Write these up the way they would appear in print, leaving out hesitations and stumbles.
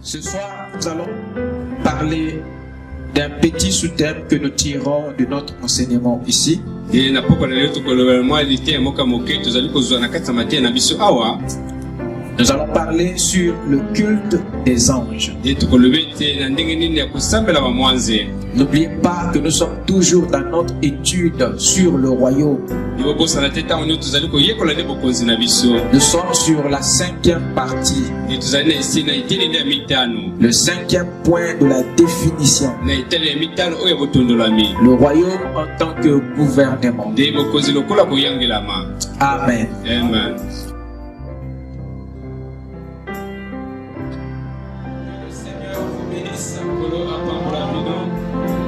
Ce soir, nous allons parler d'un petit sous-thème que nous tirons de notre enseignement ici. Nous allons parler sur le culte des anges. N'oubliez pas que nous sommes toujours dans notre étude sur le royaume. Nous sommes sur la 5e partie. Le 5e point de la définition. Le royaume en tant que gouvernement. Amen. Amen.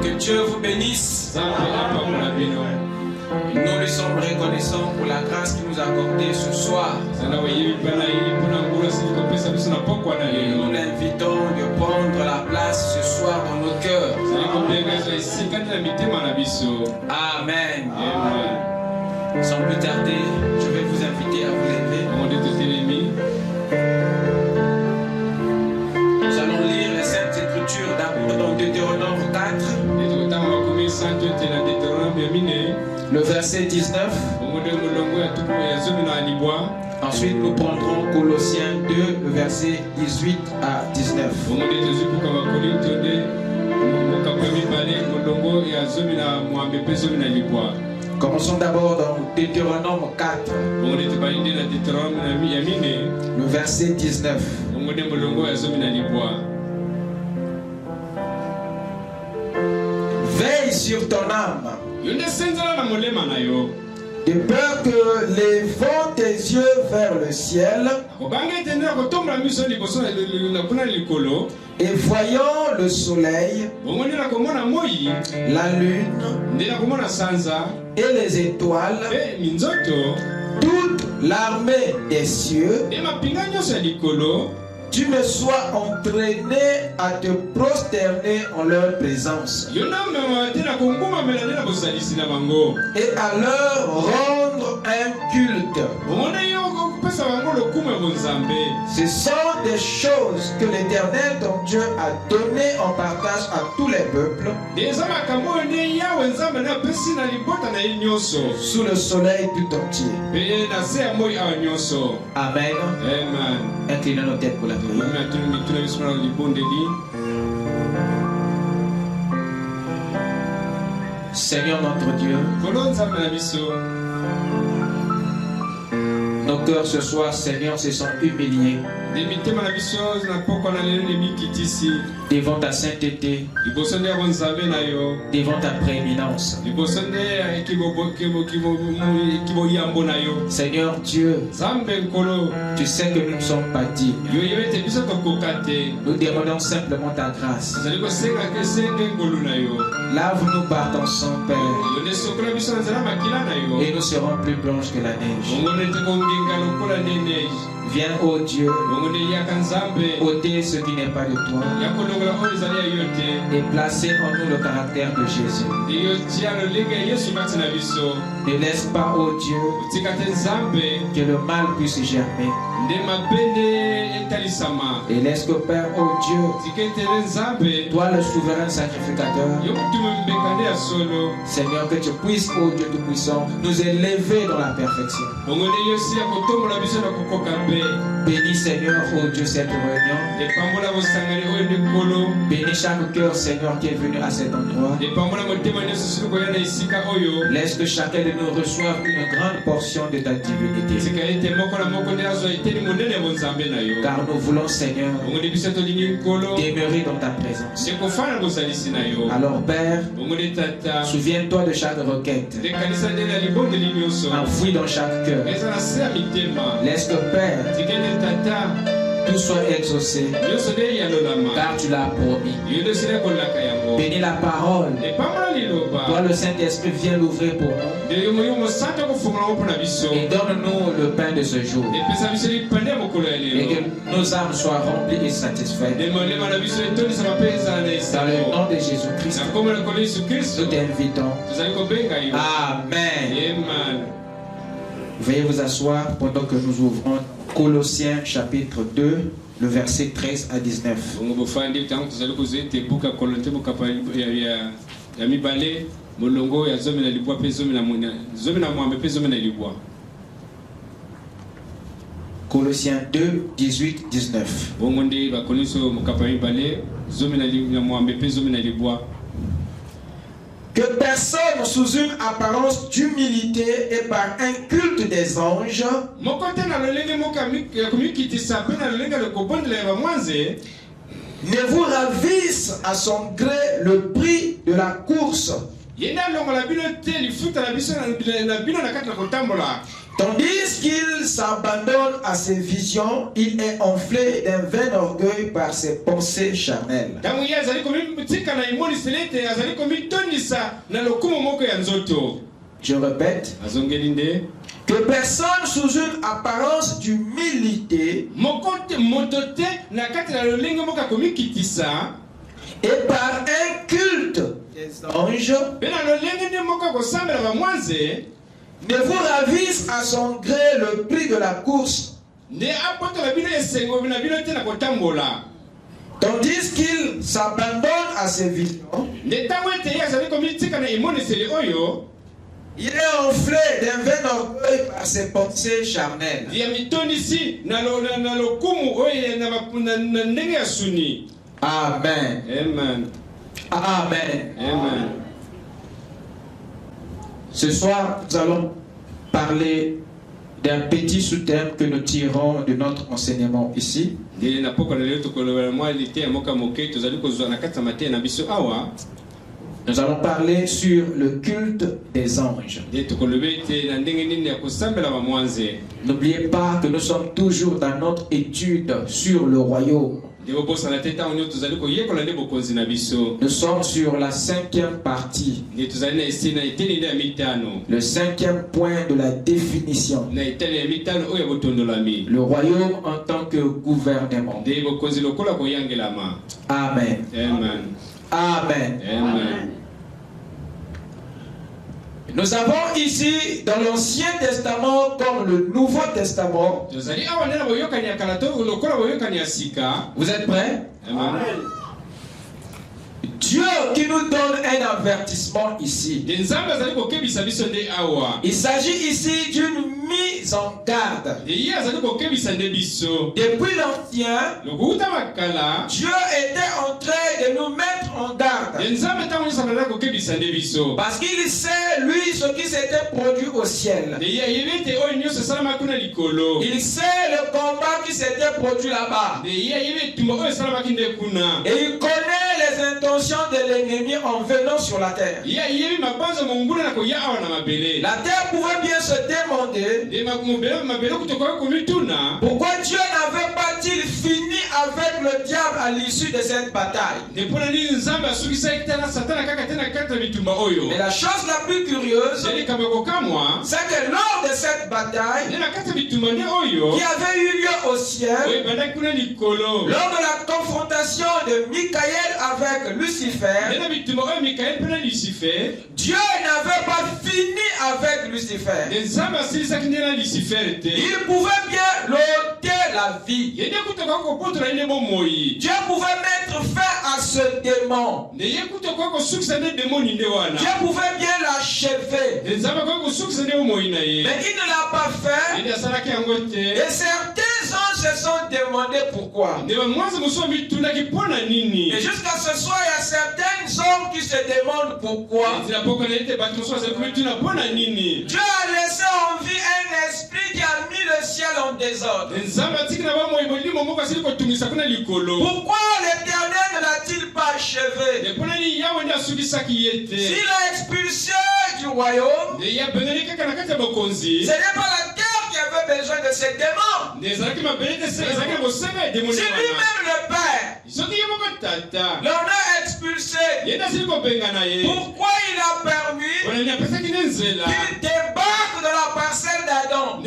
Que Dieu vous bénisse. Nous lui sommes reconnaissants pour la grâce qu'il nous a accordée ce soir. Nous l'invitons de prendre la place ce soir dans nos cœurs. Amen. Sans plus tarder, je vais vous inviter à vous lever. Nous allons lire les Saintes Écritures d'abord dans Deutéronome 4. Le verset 19. Ensuite, nous prendrons Colossiens 2, le verset 18 à 19. Commençons d'abord dans Deutéronome 4. Le verset 19. Veille sur ton âme, de peur que lèvant tes yeux vers le ciel et voyant le soleil, la lune et les étoiles, toute l'armée des cieux, tu ne sois entraîné à te prosterner en leur présence et à leur rendre un culte. Ce sont des choses que l'Éternel ton Dieu a données en partage à tous les peuples sous le soleil tout entier. Amen. Inclinons nos têtes pour la prière. Seigneur notre Dieu, nos cœurs ce soir, Seigneur, se sont humiliés devant ta sainteté, devant ta prééminence. Seigneur Dieu, tu sais que nous ne sommes pas dignes. Nous demandons simplement ta grâce. Lave-nous par ton sang, Père, et nous serons plus blanches que la neige. Viens, ô Dieu, ôter ce qui n'est pas de toi et placer en nous le caractère de Jésus. Ne laisse pas, ô Dieu, que le mal puisse germer. Et laisse que, Père, ô Dieu, toi le souverain sacrificateur, Seigneur, que tu puisses, ô Dieu Tout-Puissant, nous élever dans la perfection. Bénis, Seigneur, ô Dieu, cette réunion. Bénis chaque cœur, Seigneur, qui est venu à cet endroit. Laisse que chacun de nous reçoive une grande portion de ta divinité. Car nous voulons, Seigneur, demeurer dans ta présence. Alors, Père, souviens-toi de chaque requête enfouie dans chaque cœur. Laisse que, Père, tout soit exaucé, car tu l'as promis. Bénis la parole. Toi, le Saint-Esprit, viens l'ouvrir pour nous. Et donne-nous le pain de ce jour. Et que nos âmes soient remplies et satisfaites. Dans le nom de Jésus-Christ, nous t'invitons. Amen. Veuillez vous asseoir pendant que nous ouvrons Colossiens chapitre 2, le verset 13 à 19. Colossiens 2, 18, 19. Que personne sous une apparence d'humilité et par un culte des anges ne vous ravisse à son gré le prix de la course, tandis qu'il s'abandonne à ses visions, il est enflé d'un vain orgueil par ses pensées charnelles. Je répète, que personne sous une apparence d'humilité et par un culte des anges ne vous ravisse à son gré le prix de la course, tandis qu'il s'abandonne à ses visions, il est enflé d'un vain orgueil par ses pensées charnelles. Amen. Amen. Amen. Amen. Ce soir, nous allons parler d'un petit sous-thème que nous tirons de notre enseignement ici. Nous allons parler sur le culte des anges. N'oubliez pas que nous sommes toujours dans notre étude sur le royaume. Nous sommes sur la 5e partie, le 5e point de la définition. Le royaume en tant que gouvernement. Amen. Amen. Amen. Amen. Nous avons ici dans l'Ancien Testament comme le Nouveau Testament. Vous êtes prêts? Amen. Dieu qui nous donne un avertissement ici. Il s'agit ici d'une mise en garde. Depuis l'Ancien, Dieu était en train de nous mettre en garde. Parce qu'il sait, lui, ce qui s'était produit au ciel. Il sait le combat qui s'était produit là-bas. Et il connaît les intentions de l'ennemi en venant sur la terre. La terre pouvait bien se demander pourquoi Dieu n'avait pas-il fini avec le diable à l'issue de cette bataille. Mais la chose la plus curieuse, c'est que lors de cette bataille qui avait eu lieu au ciel, lors de la confrontation de Michael avec Lucifer, Dieu n'avait pas fini avec Lucifer. Il pouvait bien l'ôter la vie. Dieu pouvait mettre fin à ce démon. Dieu pouvait bien l'achever. Mais il ne l'a pas fait. Et certains anges se sont demandé pourquoi. Et jusqu'à ce soir, il y a certains hommes qui se demandent pourquoi. Dieu a laissé en vie un esprit qui a mis le ciel en désordre. Pourquoi l'Éternel ne l'a-t-il pas achevé? S'il a expulsé du royaume, ce n'est pas la terre qui avait besoin de ces démons. C'est lui-même le Père. L'on a expulsé. Pourquoi il a permis qu'il débarque de la parcelle d'Adam?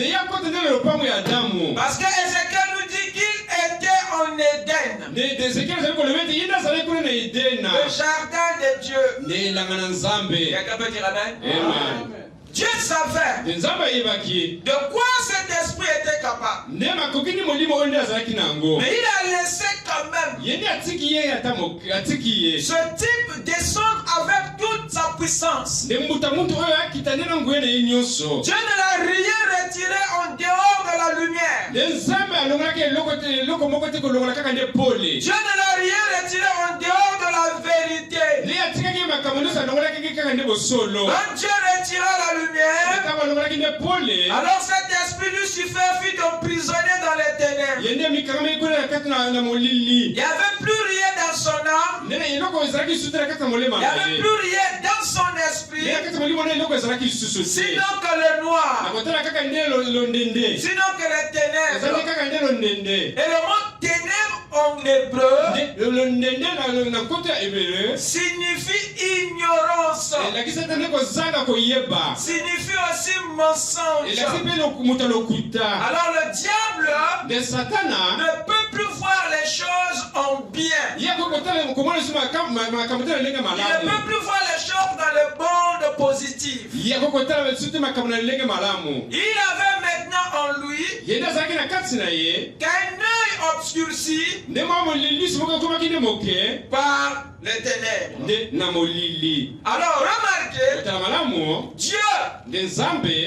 Parce que Ézéchiel nous dit qu'il était en Éden, le jardin de Dieu. Quelqu'un peut dire amen? Amen. Dieu savait de quoi cet esprit était capable. Mais il a laissé quand même ce type descendre avec toute sa puissance. Dieu ne l'a rien retiré en dehors de la lumière. Dieu ne l'a rien retiré en dehors de la vérité. Quand Dieu retira la lumière, alors cet esprit Lucifer fut emprisonné dans les ténèbres. Il n'y avait plus rien dans son âme. Il n'y avait plus rien dans son esprit. Sinon que le noir. Sinon que les ténèbres. Et le mot ténèbres en hébreu signifie ignorance. Signifie aussi mensonge. Alors le diable ne peut plus voir les choses en bien. Il ne peut plus voir les choses dans le monde positif. Il avait maintenant en lui qu'un œil obscurci par les ténèbres. Alors remarquez, Dieu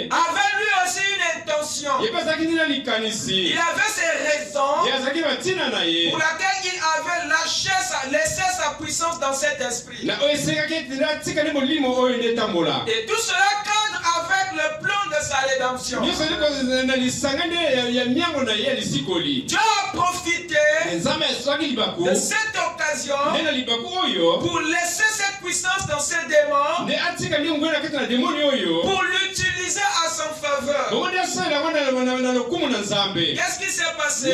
avait lui aussi une intention. Il avait ses raisons pour laquelle il avait laissé sa puissance dans cet esprit. Et tout cela cadre avec le plan de sa rédemption. Dieu a profité de cette occasion pour laisser cette puissance dans ses démons, pour l'utiliser à son faveur. Qu'est-ce qui s'est passé?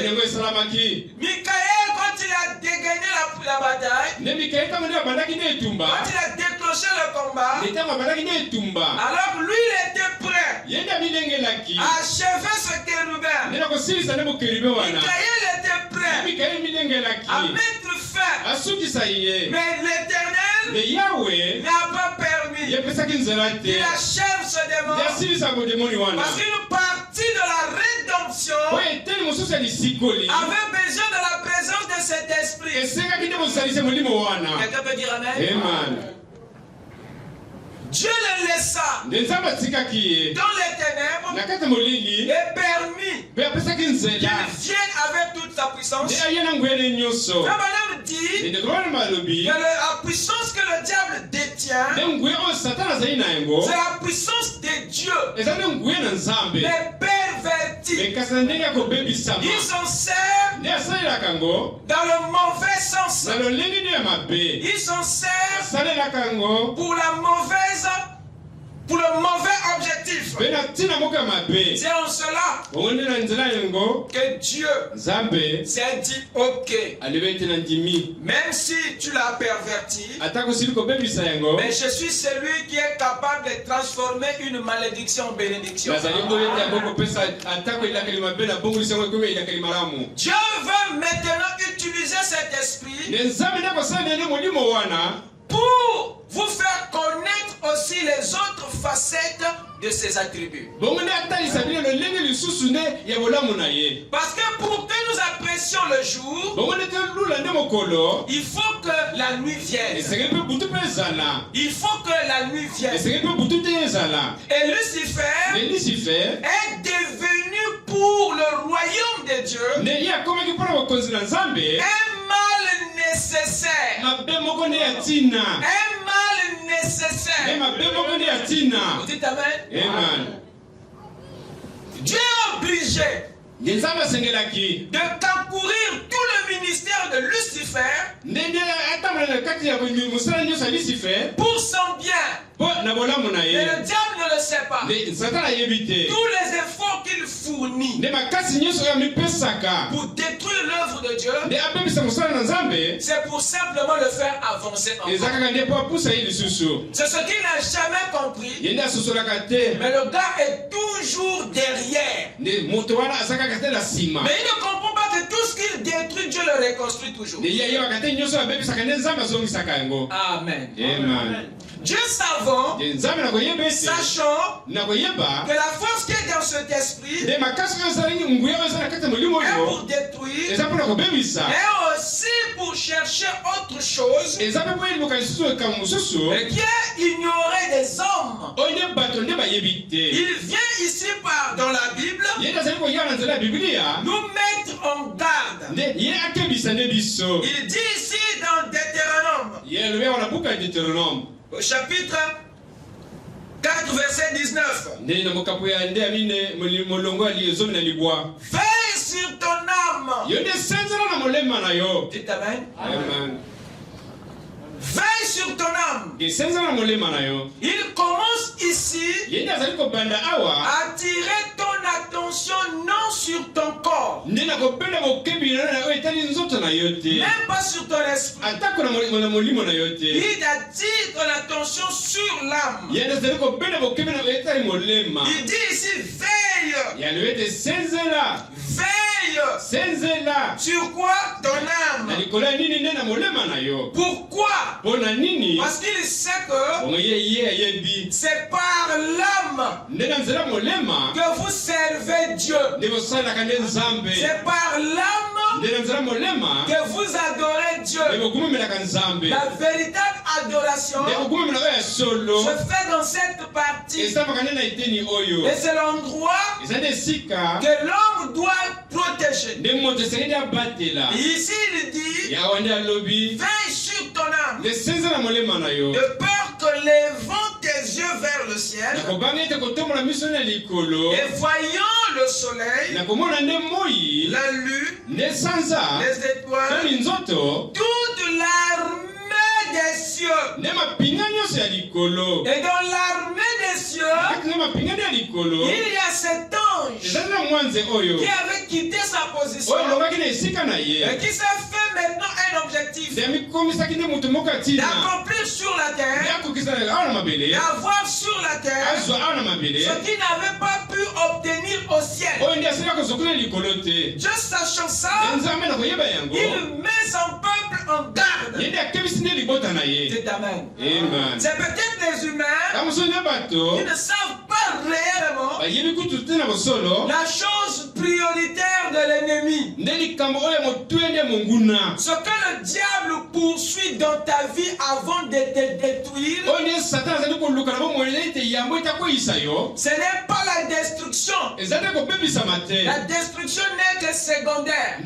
Michael, quand il a dégainé la bataille, quand il a déclenché le combat, alors lui il était prêt à achever ce kérubin. Michael était prêt à mettre fin. Mais l'Éternel n'a pas permis qu'il achève ce démon, parce qu'une partie de la rédemption avait besoin de la présence de cet esprit. Quelqu'un peut dire amen? Dieu le laissa dans les ténèbres et permis qu'il vienne avec toute sa puissance. Abraham dit que la puissance que le diable détient, c'est la puissance de Dieu, mais pervertie. Ils s'en servent dans le mauvais sens. Ils s'en servent pour le mauvais objectif. C'est en cela que Dieu s'est dit ok. Même si tu l'as perverti, mais je suis celui qui est capable de transformer une malédiction en bénédiction. Dieu veut maintenant utiliser cet esprit pour vous faire connaître aussi les autres facettes de ses attributs. Parce que pour que nous apprécions le jour, il faut que la nuit vienne. Il faut que la nuit vienne. Et Lucifer est devenu pour le royaume de Dieu un mal nécessaire. Un mal nécessaire. Vous dites amen? Amen. Dieu est obligé de concourir tout le ministère de Lucifer pour son bien. Mais le diable ne le sait pas. Tous les efforts qu'il fournit pour détruire l'œuvre de Dieu, c'est pour simplement le faire avancer en avant. C'est ce qu'il n'a jamais compris. Mais le gars est toujours derrière. Mais il ne comprend pas que tout ce qu'il détruit, Dieu le reconstruit toujours. Amen. Amen. Dieu savant, sachant que la force qui est dans cet esprit est pour détruire, mais aussi pour chercher autre chose qui a ignoré des hommes. Il vient ici dans la Bible nous mettre en garde. Il dit ici dans Deutéronome, au chapitre 4, verset 19. Veille sur ton âme. Dites amen. Amen. Veille sur ton âme. Il commence ici à attirer ton attention non sur ton corps, même pas sur ton esprit. Il attire ton attention sur l'âme. Il dit ici veille. Veille. Sur quoi? Ton âme. Pourquoi? Parce qu'il sait que c'est par l'âme que vous servez Dieu. C'est par l'âme que vous adorez Dieu. La véritable adoration se fait dans cette partie. Et c'est l'endroit que l'homme doit protéger. Et ici il dit veille sur ton âme, de peur que levant tes yeux vers le ciel et voyant le soleil, la lune, les étoiles, toute l'armée des cieux. Et dans l'armée des cieux, il y a cet ange qui avait quitté sa position et qui s'est fait maintenant un objectif d'accomplir sur la terre, d'avoir sur la terre ce qu'il n'avait pas pu obtenir au ciel. Dieu sachant ça, il met son peuple en garde. C'est amen. C'est peut-être les humains qui ne savent pas réellement la chose prioritaire de l'ennemi. Ce que le diable poursuit dans ta vie avant de te détruire, ce n'est pas la destruction. La destruction n'est que secondaire.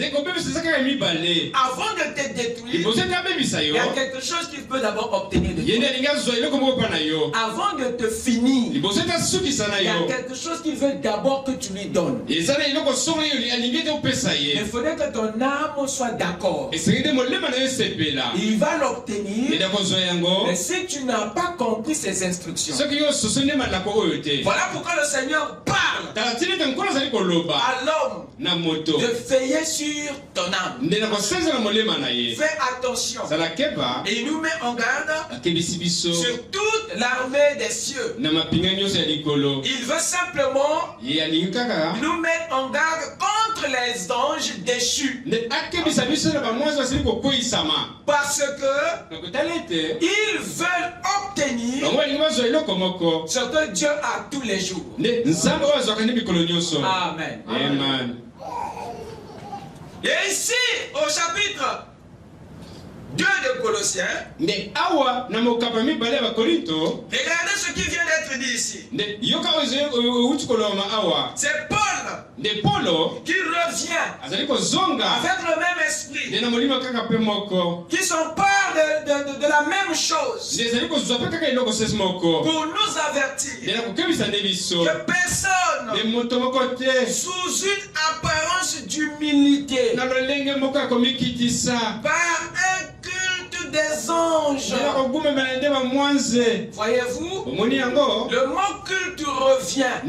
Avant de te détruire, il y a quelque chose qu'il peut d'abord obtenir de toi. Avant de te finir, il y a quelque chose qu'il veut d'abord que tu lui donnes. Il faudrait que ton âme soit d'accord. Il va l'obtenir. Mais si tu n'as pas compris ses instructions, voilà pourquoi le Seigneur parle à l'homme de veiller sur ton âme. Fais attention. Et il nous met en garde sur toute l'armée des cieux. Il veut simplement nous mettre en garde contre les anges déchus. Parce que ils veulent obtenir ce que Dieu a tous les jours. Amen. Amen. Et ici, au chapitre 2 de Colossiens, regardez ce qui vient d'être dit ici. C'est Paul qui revient avec le même esprit, qui s'empare de la même chose pour nous avertir que personne sous une apparence d'humilité, par un culte des anges, voyez-vous, le mot culte revient.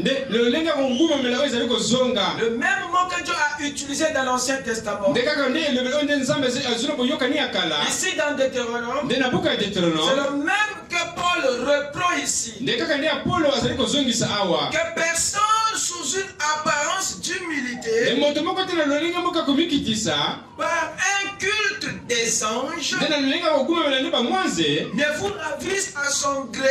Le même mot que Dieu a utilisé dans l'Ancien Testament. Ici dans Deutéronome, c'est le même que Paul reprend ici. Que personne sous une apparence d'humilité, par un culte des des anges ne vous ravisse à son gré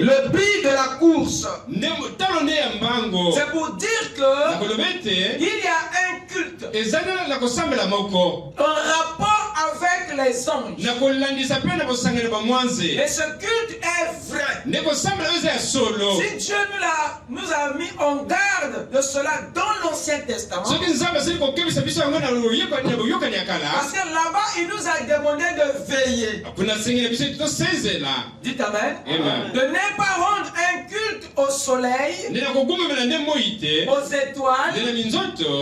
le but de la course. C'est pour dire que il y a un culte en rapport avec les anges. Et ce culte est vrai. Si Dieu nous a mis en garde de cela dans l'Ancien Testament, parce que là-bas il nous a demandé de veiller. Dites Amen. De ne pas rendre un culte au soleil, aux étoiles,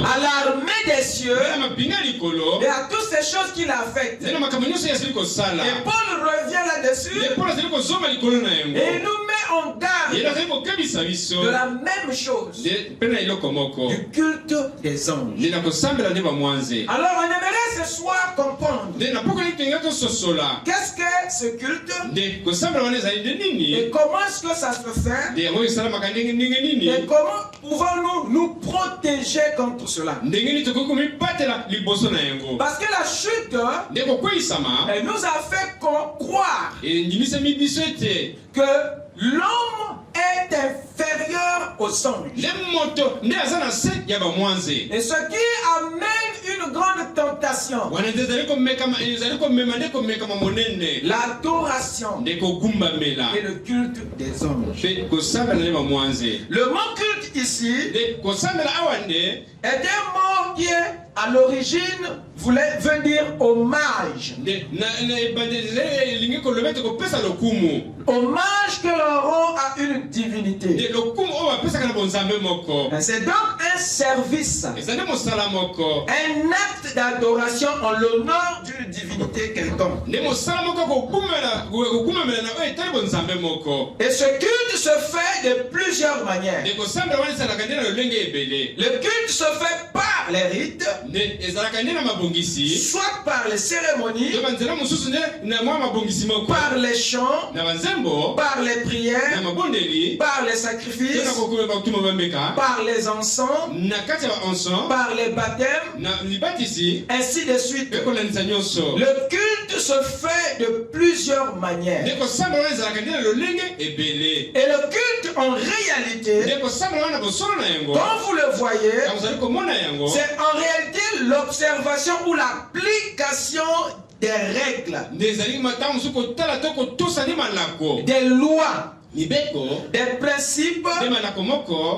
à l'armée des cieux et à toutes ces choses qu'il a faites. Et Paul revient là-dessus et il nous met en garde de la même chose, du culte des anges. Alors on aimerait ce soir comprendre qu'est-ce que ce culte et comment est-ce que ça se fait et comment pouvons-nous nous protéger contre cela. Parce que la chute elle nous a fait croire que l'homme est inférieur aux anges. Et ce qui amène une grande tentation, l'adoration et le culte des anges. Le mot culte ici est un mot qui est à l'origine veut dire hommage. Hommage que l'on rend à une divinité. C'est donc un service, un acte d'adoration en l'honneur d'une divinité quelconque. Et ce culte se fait de plusieurs manières. Le culte se fait par les rites, soit par les cérémonies, par les chants, par les prières, par les sacrifices, par les encens, par les baptêmes, ainsi de suite. Le culte se fait de plusieurs manières. Et le culte en réalité, quand vous le voyez, c'est en réalité l'observation ou l'application des règles, des lois, des principes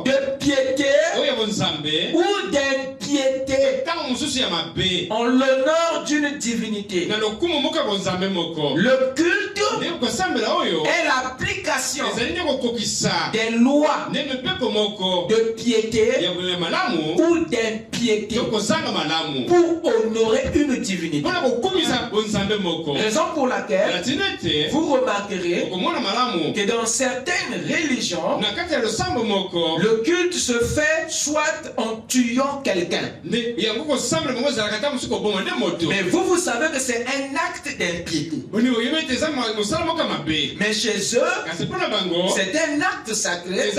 de piété ou d'impiété en l'honneur d'une divinité. Le culte est l'application des lois de piété ou d'impiété pour honorer une divinité. Raison pour laquelle vous remarquerez que dans certaines religions, le culte se fait soit en tuant quelqu'un. Mais vous savez que c'est un acte d'impiété. Mais chez eux, c'est un acte sacré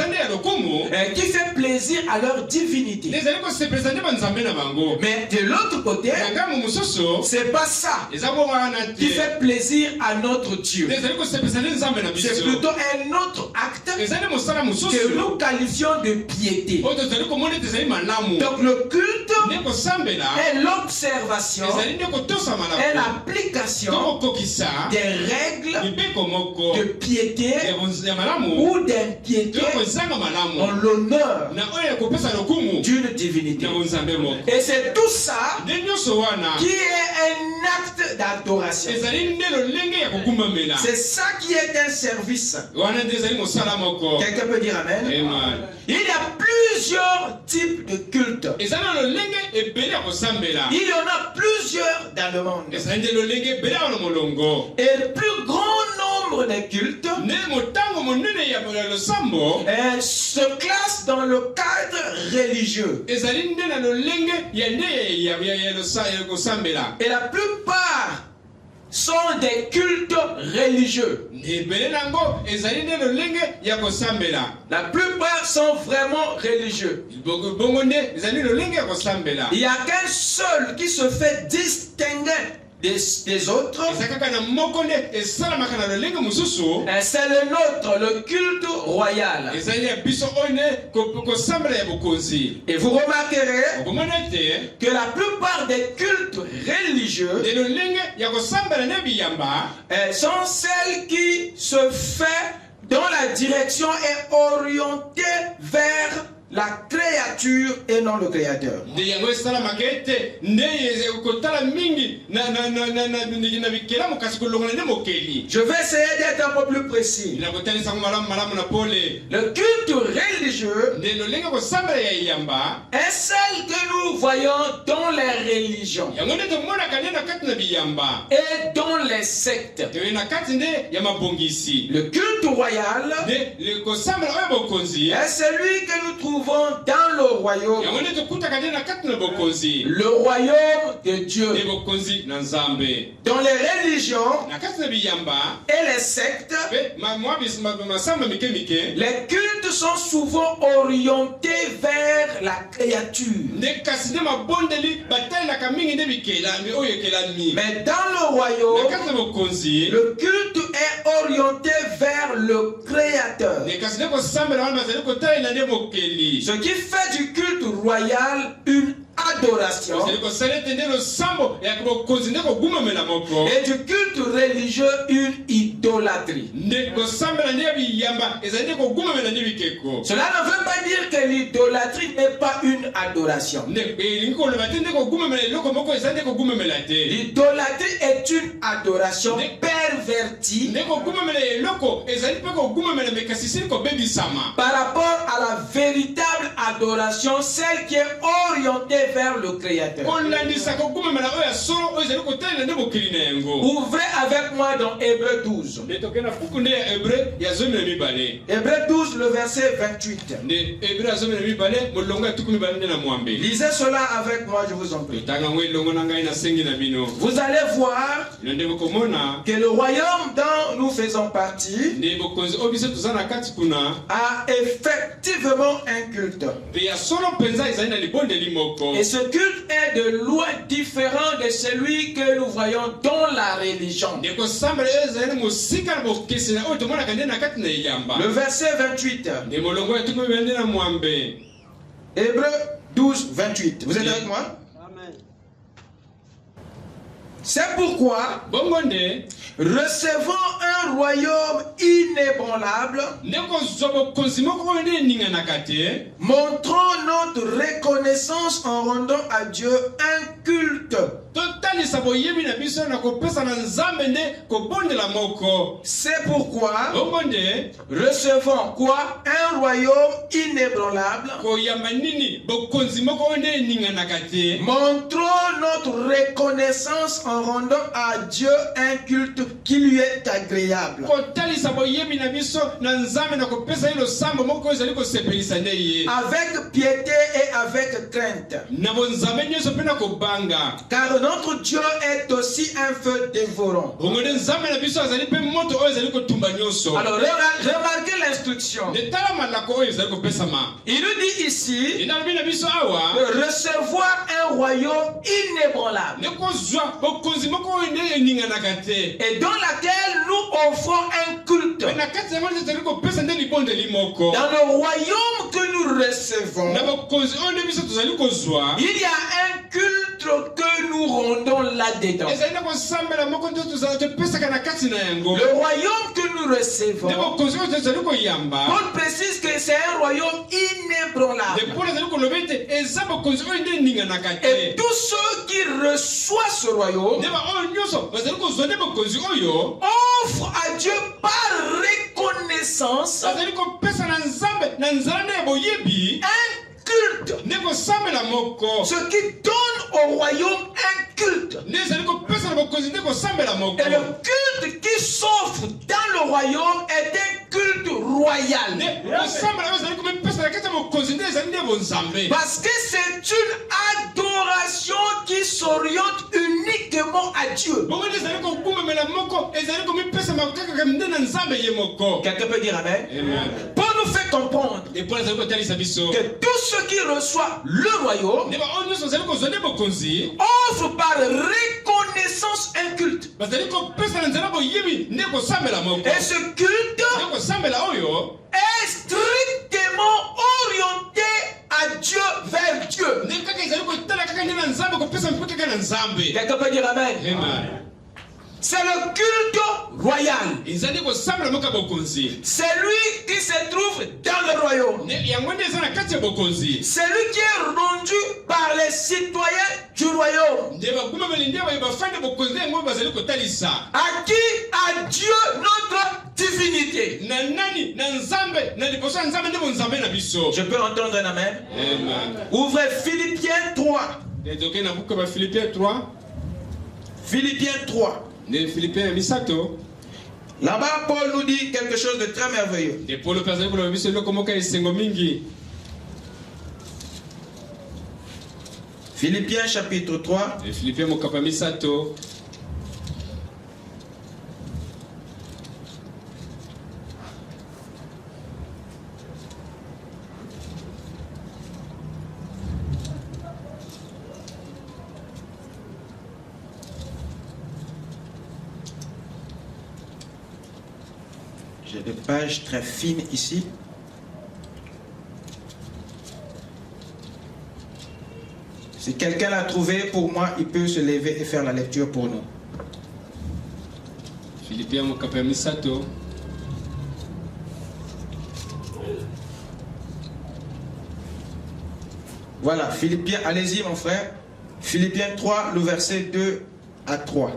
qui fait plaisir à leur divinité. Mais de l'autre côté, c'est pas ça qui fait plaisir à notre Dieu. C'est plutôt un autre acte que nous qualifions de piété. Donc le culte est l'observation et l'application des règles de piété ou d'impiété en l'honneur d'une divinité. Et c'est tout ça qui est un acte d'adoration. C'est ça qui est un service. Quelqu'un peut dire Amen. Il y a plusieurs types de cultes. Il y en a plusieurs dans le monde. Et le plus grand nombre de cultes se classe dans le cadre religieux. Et la plupart sont des cultes religieux. La plupart sont vraiment religieux. Il n'y a qu'un seul qui se fait distinguer des autres. C'est le nôtre, le culte royal. Et vous remarquerez que la plupart des cultes religieux sont celles qui se font dont la direction est orientée vers la créature et non le créateur. Je vais essayer d'être un peu plus précis. Le culte religieux est celle que nous voyons dans les religions et dans les sectes. Le culte royal est celui que nous trouvons dans le royaume. Le royaume de Dieu. Dans les religions et les sectes, les cultes sont souvent orientés vers la créature. Mais dans le royaume, le culte est orienté vers le créateur. Ce qui fait du culte royal une adoration et du culte religieux une idolâtrie. Cela ne veut pas dire que l'idolâtrie n'est pas une adoration. L'idolâtrie est une adoration pervertie par rapport à la véritable adoration, celle qui est orientée vers le Créateur. Ouvrez avec moi dans Hébreux 12. Hébreux 12, le verset 28. Lisez cela avec moi, je vous en prie. Vous allez voir que le royaume dont nous faisons partie a effectivement un culte. Et ce culte est de loin différent de celui que nous voyons dans la religion. Le verset 28. Hébreux 12, 28. Vous êtes avec moi? Amen. C'est pourquoi recevons un royaume inébranlable, montrons notre reconnaissance en rendant à Dieu un culte. C'est pourquoi recevons quoi? Un royaume inébranlable, montrons notre reconnaissance en rendant à Dieu un culte qui lui est agréable. Avec piété et avec crainte. Car notre Dieu est aussi un feu dévorant. Alors remarquez l'instruction. Il nous dit ici recevoir un royaume inébranlable, et dans laquelle nous offrons un culte. Dans le royaume que nous recevons, il y a un culte que nous rendons là-dedans. Le royaume que nous recevons, Paul précise que c'est un royaume inébranlable. Et tous ceux qui reçoivent ce royaume offrent à Dieu par reconnaissance un culte. Ce qui donne au royaume un culte. Et le culte qui s'offre dans le royaume est un culte royal. Parce que c'est une adoration qui s'oriente uniquement à Dieu. Quelqu'un peut dire amen. Pour nous faire comprendre que tout ce qui reçoit le royaume offre par reconnaissance un culte. Et ce culte est strictement orienté à Dieu, vers Dieu. Quelqu'un peut dire amen. C'est le culte royal. C'est lui qui se trouve dans le royaume. C'est lui qui est rendu par les citoyens du royaume. À qui? À Dieu notre divinité. Je peux entendre un amen? Ouvrez Philippiens 3. Philippiens 3. Là-bas, Paul nous dit quelque chose de très merveilleux. Philippiens chapitre 3. J'ai des pages très fines ici. Si quelqu'un l'a trouvé pour moi, il peut se lever et faire la lecture pour nous. Voilà, Philippiens, allez-y mon frère. Philippiens 3, le verset 2 à 3.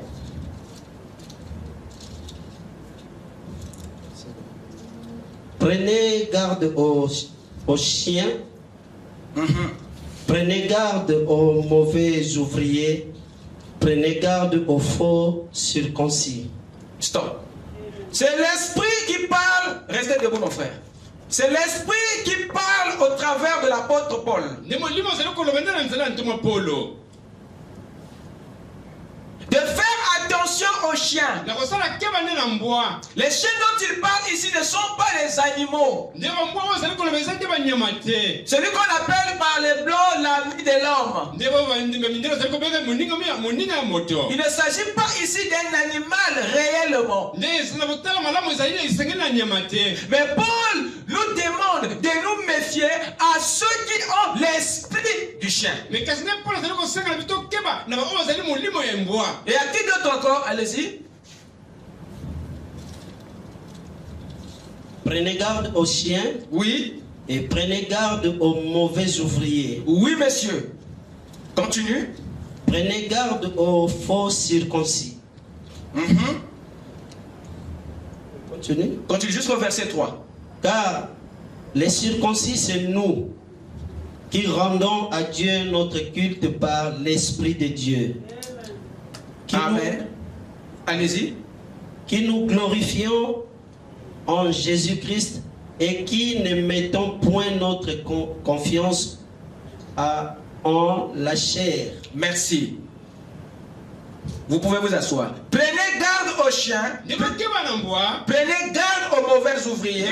Prenez garde aux chiens, prenez garde aux mauvais ouvriers, prenez garde aux faux circoncis. Stop. C'est l'esprit qui parle. Restez debout mon frère. C'est l'esprit qui parle au travers de l'apôtre Paul. De faire attention aux chiens. Les chiens dont il parle ici ne sont pas les animaux. Celui qu'on appelle par les blancs l'ami de l'homme. Il ne s'agit pas ici d'un animal réellement. Mais Paul nous demande de nous méfier à ceux qui ont l'esprit du chien. Et à qui d'autre encore? Allez-y. Prenez garde aux chiens. Oui. Et prenez garde aux mauvais ouvriers. Oui, monsieur. Continue. Prenez garde aux faux circoncis. Continue. Continue jusqu'au verset 3. Car les circoncis, c'est nous qui rendons à Dieu notre culte par l'Esprit de Dieu. Amen. Allez-y. Qui nous glorifions en Jésus-Christ et qui ne mettons point notre confiance en la chair. Merci. Vous pouvez vous asseoir. Prenez garde aux chiens. Prenez garde aux mauvais ouvriers.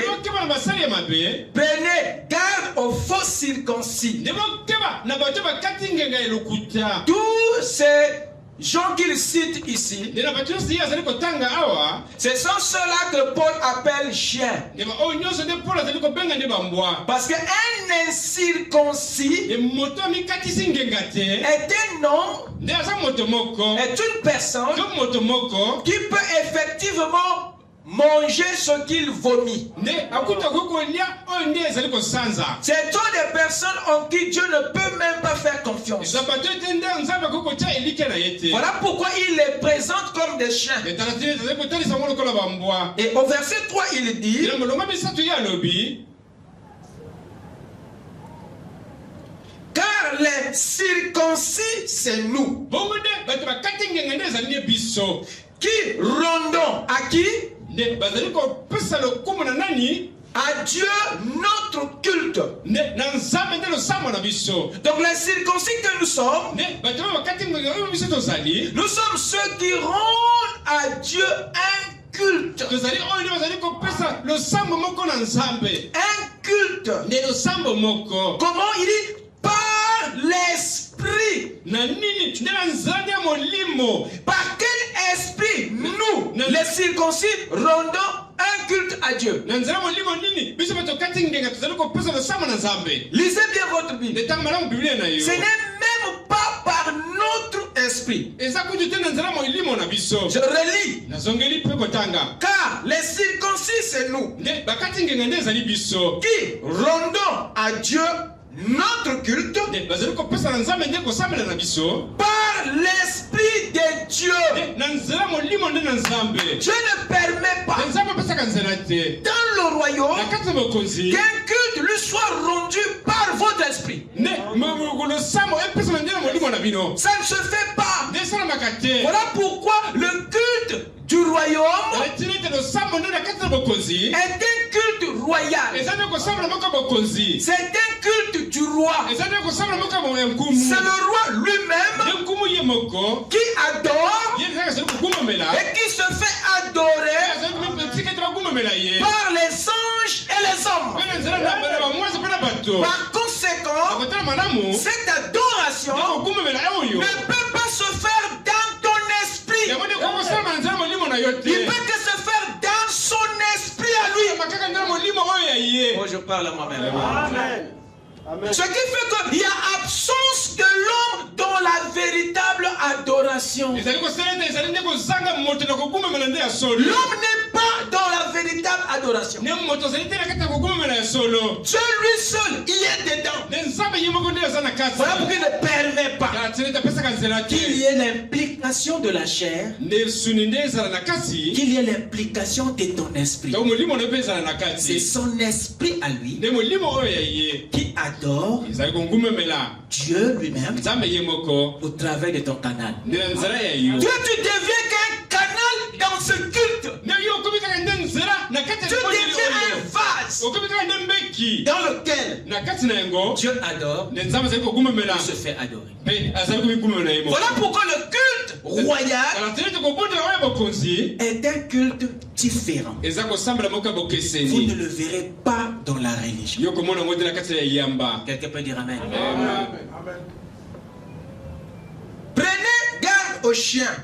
Prenez garde aux faux circoncis. Tous ces gens qu'il cite ici, ce sont ceux-là que Paul appelle chiens. Parce qu'un incirconcis est un homme, est une personne qui peut effectivement manger ce qu'il vomit. C'est trop de personnes en qui Dieu ne peut même pas faire confiance. Voilà pourquoi il les présente comme des chiens. Et au verset 3, il dit: car les circoncis, c'est nous. Qui rendons à qui? À Dieu notre culte. Donc les circoncis que nous sommes ceux qui rendent à Dieu un culte. Un culte. Comment il dit? Par l'esprit. Par quel esprit nous, les circoncis, rendons un culte à Dieu? Lisez bien votre Bible. Ce n'est même pas par notre esprit. Je relis. Car les circoncis, c'est nous qui rendons à Dieu notre culte par l'esprit de Dieu. Dieu ne permet pas dans le royaume qu'un culte lui soit rendu par votre esprit. Ça ne se fait pas. Voilà pourquoi le culte du royaume est un culte royal. C'est un culte du roi. C'est le roi lui-même qui adore et qui se fait adorer par les anges et les hommes. Par conséquent, cette adoration ne peut pas se faire dans ton esprit. Il peut que se faire dans son esprit à lui. Moi je parle à moi-même. Amen. Ce qui fait qu'il y a absence de l'homme dans la véritable adoration. L'homme n'est pas dans la véritable adoration. Dieu lui seul, il est dedans. Voilà pourquoi il ne permet pas qu'il y ait l'implication de la chair, qu'il y ait l'implication de ton esprit. C'est son esprit à lui qui adore Dieu lui-même au travers de ton canal. Toi, tu deviens qu'un canal dans ce culte. Tu deviens un vase dans lequel Dieu adore et se fait adorer. Voilà pourquoi le culte royal est un culte différent. Vous ne le verrez pas dans la religion. Quelqu'un peut dire amen. Prenez garde aux chiens.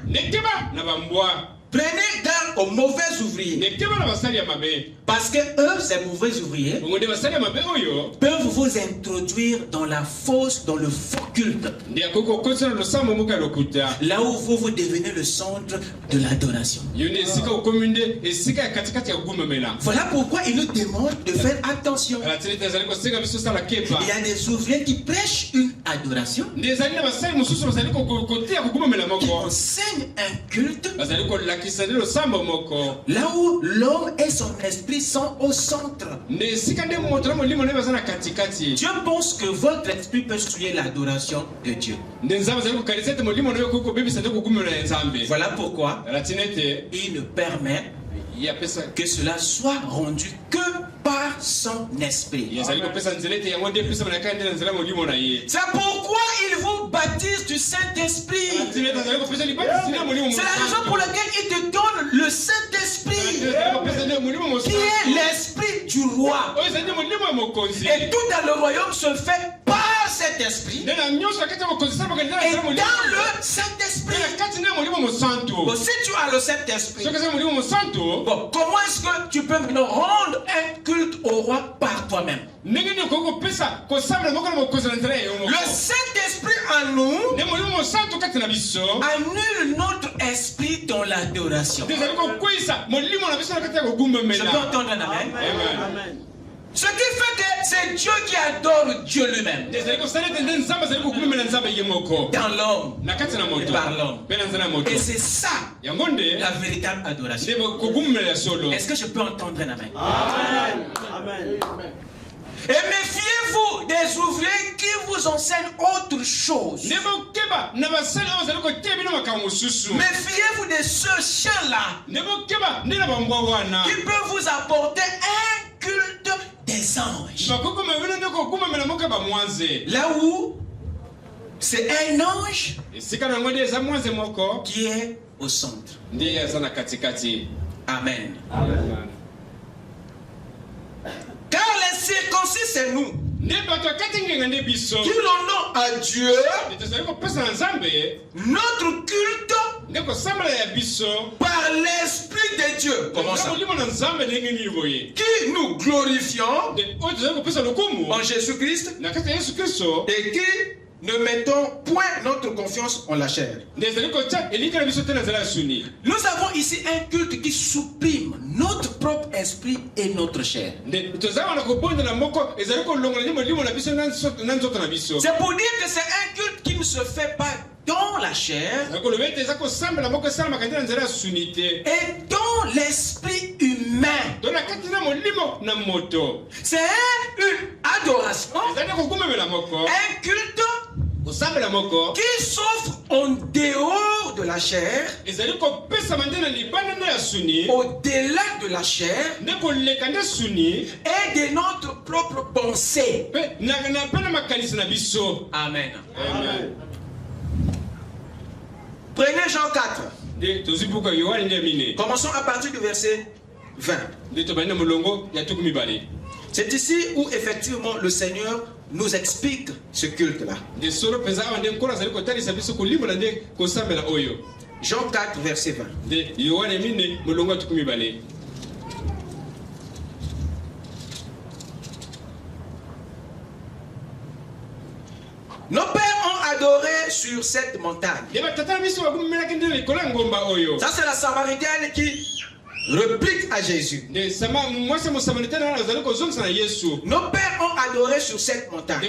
Prenez garde aux mauvais ouvriers. Parce que eux, ces mauvais ouvriers, peuvent vous introduire dans le faux culte. Là où vous devenez le centre de l'adoration. Voilà pourquoi il nous demande de faire attention. Il y a des ouvriers qui prêchent une adoration, qui enseignent un culte, là où l'homme et son esprit sont au centre. Dieu pense que votre esprit peut tuer l'adoration de Dieu. Voilà pourquoi il ne permet que cela soit rendu que par son esprit. C'est pourquoi il vous baptise du Saint-Esprit. C'est la raison pour laquelle il te donne le Saint-Esprit, qui est l'esprit du roi. Et tout dans le royaume se fait par cet esprit et dans le Saint-Esprit. Bon, si tu as le Saint-Esprit, bon, comment est-ce que tu peux rendre un culte au roi par toi-même? Le Saint-Esprit en nous annule notre esprit dans l'adoration. Je peux entendre un amen? Amen. Ce qui fait que c'est Dieu qui adore Dieu lui-même. Dans l'homme et par l'homme. Et c'est ça la véritable adoration. Est-ce que je peux entendre un amen? Amen. Amen. Et méfiez-vous des ouvriers qui vous enseignent autre chose. Méfiez-vous de ce chien-là qui peut vous apporter un culte des anges. Là où c'est un ange qui est au centre. Amen. Amen. Car les circoncis, c'est nous qui rendons à Dieu notre culte par l'Esprit de Dieu. Comment ça? Qui nous glorifions en Jésus-Christ et qui ne mettons point notre confiance en la chair. Nous avons ici un culte qui supprime notre propre esprit et notre chair. C'est pour dire que c'est un culte qui ne se fait pas dans la chair et dans l'esprit humain. C'est une adoration, un culte qui s'offre en dehors de la chair, au-delà de la chair et de notre propre pensée. Amen. Amen. Prenez Jean 4. Commençons à partir du verset 20. C'est ici où effectivement le Seigneur nous explique ce culte-là. Jean 4, verset 20. Nos pères ont adoré sur cette montagne. Ça, c'est la Samaritaine qui réplique à Jésus. Nos pères ont adoré sur cette montagne.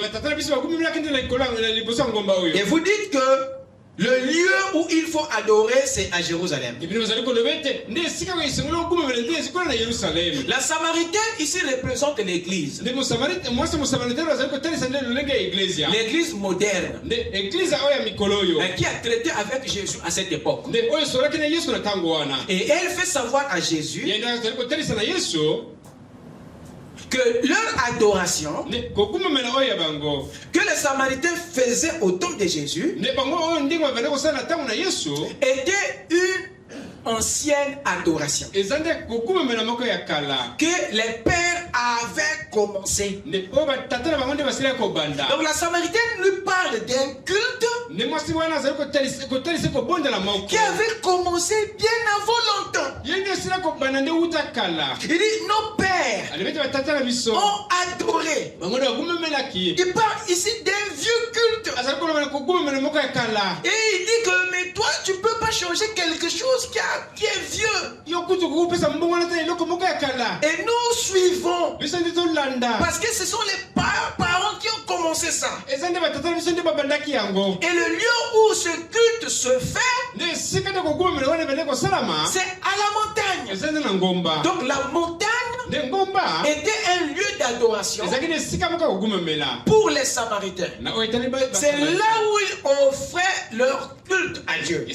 Et vous dites que le lieu où il faut adorer, c'est à Jérusalem. La Samaritaine ici représente l'église. L'église moderne. Qui a traité avec Jésus à cette époque. Et elle fait savoir à Jésus que leur adoration que les Samaritains faisaient au temps de Jésus était une ancienne adoration que les pères avaient commencé. Donc la Samaritaine lui parle d'un culte qui avait commencé bien avant longtemps. Il dit nos pères ont adoré. Il parle ici d'un vieux culte. Et il dit que mais toi tu peux pas changer quelque chose qui est vieux. Et nous suivons parce que ce sont les parents qui ont commencé ça. Et le lieu où ce culte se fait, c'est à la montagne. Donc la montagne était un lieu d'adoration pour les Samaritains. C'est là où ils offraient leur culte à Dieu. Et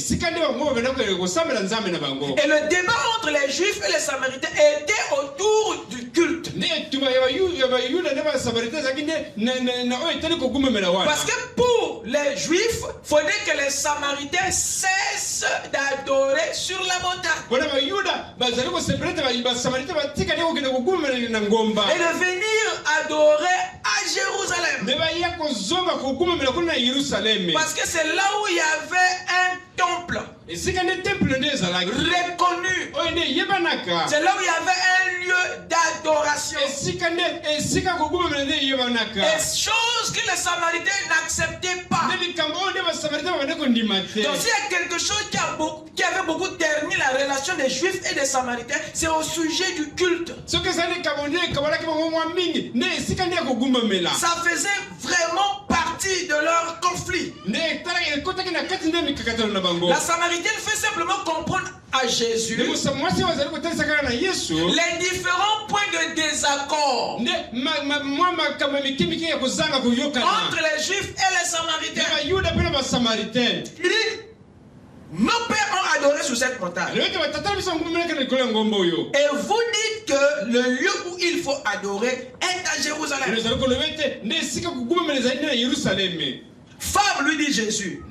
le débat entre les Juifs et les Samaritains était autour du culte. Parce que pour les Juifs, il fallait que les Samaritains cessent d'adorer sur la montagne et de venir adorer à Jérusalem. Parce que c'est là où il y avait un temple reconnu. C'est là où il y avait un lieu d'adoration. Et chose que les Samaritains n'acceptaient pas. Donc s'il y a quelque chose qui avait beaucoup terni la relation des Juifs et des Samaritains, c'est au sujet du culte. Ça faisait vraiment partie de leur conflit. La Samaritaine fait simplement comprendre à Jésus les différents points de désaccord entre les Juifs et les Samaritains. Il dit, nos pères ont adoré sur cette montagne. Et vous dites que le lieu où il faut adorer est à Jérusalem. Femme, lui dit Jésus.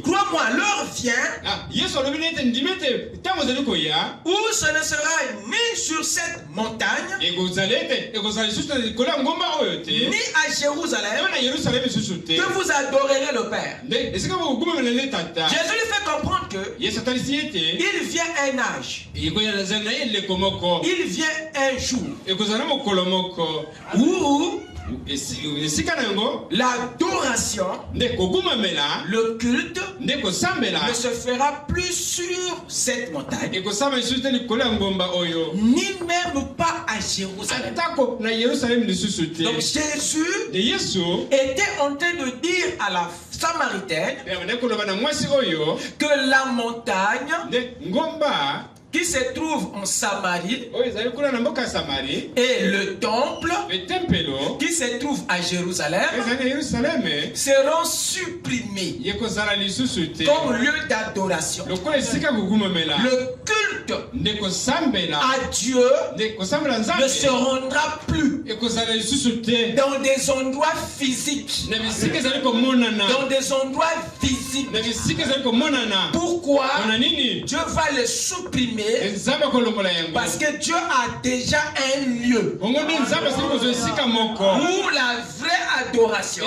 Crois-moi, l'heure vient où ce ne sera ni sur cette montagne, ni à Jérusalem, que vous adorerez le Père. Jésus lui fait comprendre que il vient un âge, il vient un jour où l'adoration, le culte ne se fera plus sur cette montagne, ni même pas à Jérusalem. Donc Jésus était en train de dire à la Samaritaine que la montagne qui se trouve en Samarie et le temple qui se trouve à Jérusalem seront supprimés comme lieu d'adoration. Le culte à Dieu ne se rendra plus dans des endroits physiques. Dans des endroits physiques. Pourquoi Dieu va les supprimer? Parce que Dieu a déjà un lieu où la vraie adoration,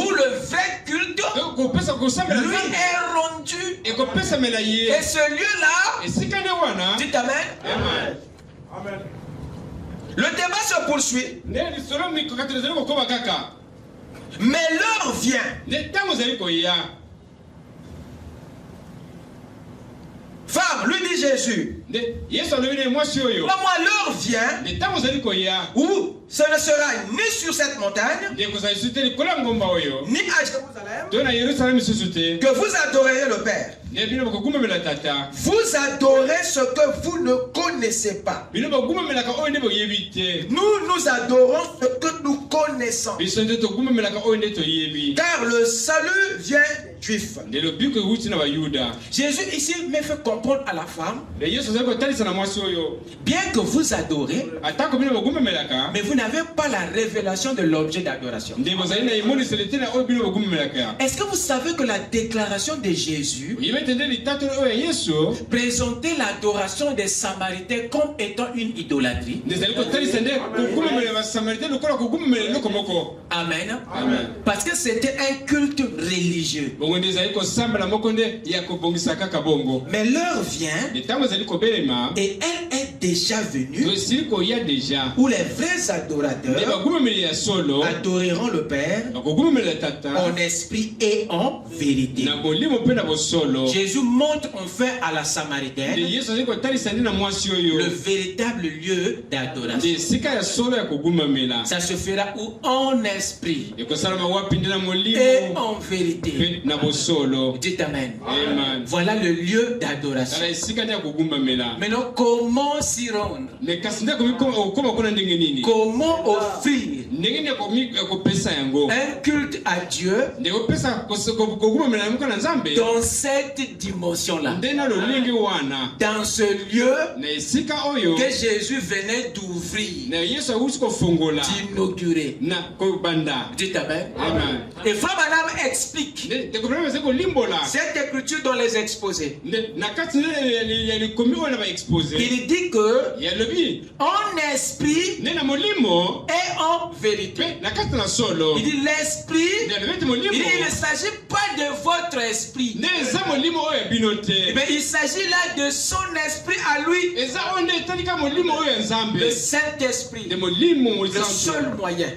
où le vrai culte lui est rendu. Et ce lieu-là, dites Amen. Amen. Le débat se poursuit. Mais l'heure vient. Femme, lui dit Jésus. Moi, l'heure vient où ce ne sera ni sur cette montagne, ni à Jérusalem, que vous adorerez le Père. Vous adorez ce que vous ne connaissez pas. Nous adorons ce que nous connaissons. Car le salut vient juif. Jésus ici me fait comprendre à la femme, bien que vous adorez, mais vous n'avez pas la révélation de l'objet d'adoration. Est-ce que vous savez que la déclaration de Jésus présentait l'adoration des Samaritains comme étant une idolâtrie? Amen. Amen. Parce que c'était un culte religieux. Mais l'heure vient et elle est déjà venue où les vrais adorateurs adoreront le Père en esprit et en vérité. Jésus montre enfin à la Samaritaine le véritable lieu d'adoration. Ça se fera où? En esprit et en vérité. Dites Amen. Amen. Voilà le lieu d'adoration. Maintenant, comment s'y rendre? Comment offrir un culte à Dieu dans cette dimension-là, dans ce lieu que Jésus venait d'ouvrir, d'inaugurer? Dites Amen. Amen. Et Frère Branham explique cette écriture dans les exposés. Il dit que en esprit et en vérité. Il dit l'esprit, il ne s'agit pas de votre esprit, mais il s'agit là de son esprit à lui, le Saint-Esprit, le seul moyen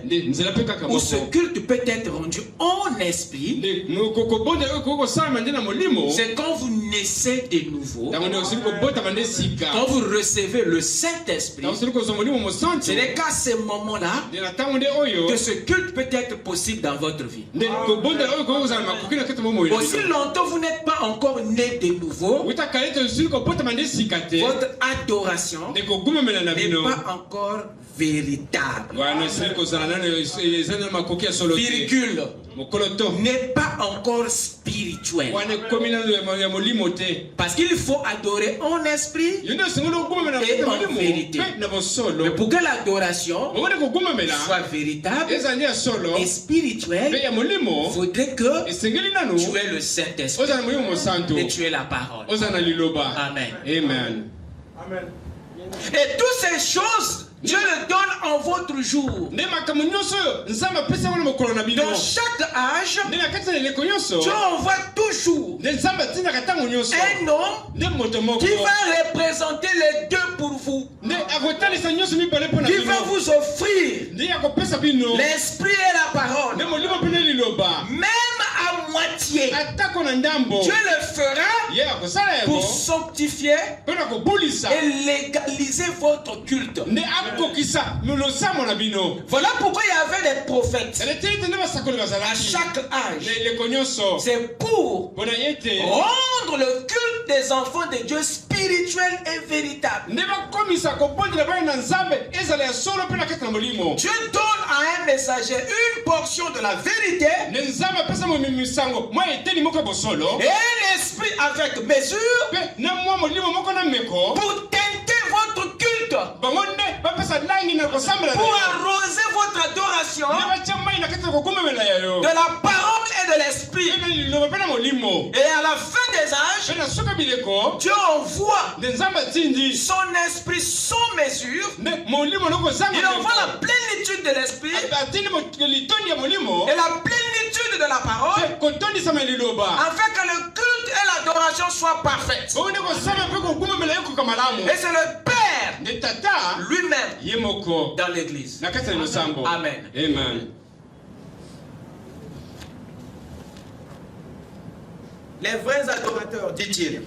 où ce culte peut être rendu en esprit. C'est quand vous naissez de nouveau, quand vous recevez le Saint-Esprit. C'est qu'à ce moment-là que ce culte peut être possible dans votre vie. Aussi longtemps vous n'êtes pas encore né de nouveau, votre adoration n'est pas encore véritable. Virgule. n'est pas encore spirituel. Parce qu'il faut adorer en esprit et en vérité. Mais pour que l'adoration soit véritable et spirituelle, il faudrait que tu aies le Saint-Esprit et tu aies la parole. Amen. Amen. Et toutes ces choses, Dieu le donne en votre jour. Dans chaque âge, Dieu envoie toujours un homme qui va représenter les deux pour vous, qui va vous offrir l'esprit et la parole, même à moitié. Dieu le fera pour sanctifier et légaliser votre culte. Voilà pourquoi il y avait des prophètes à chaque âge. C'est pour rendre le culte des enfants de Dieu spirituel et véritable. Dieu donne à un messager une portion de la vérité et un esprit avec mesure pour teinter votre culte, pour arroser votre adoration de la parole et de l'esprit. Et à la fin des âges, Dieu envoie son esprit sans mesure. Il envoie la plénitude de l'esprit et la plénitude de la parole, afin que le culte et l'adoration soient parfaits. Et c'est le Père lui-même dans l'église. Amen. Les vrais adorateurs, dit-il.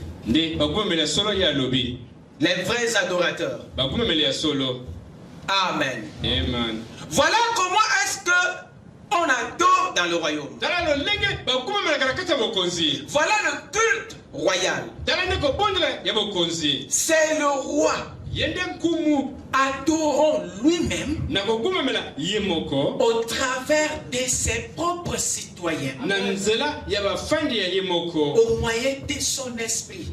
Les vrais adorateurs. Amen. Voilà comment est-ce que on adore dans le royaume. Voilà le culte royal. C'est le roi. Adorons lui-même au travers de ses propres citoyens, au moyen de son esprit.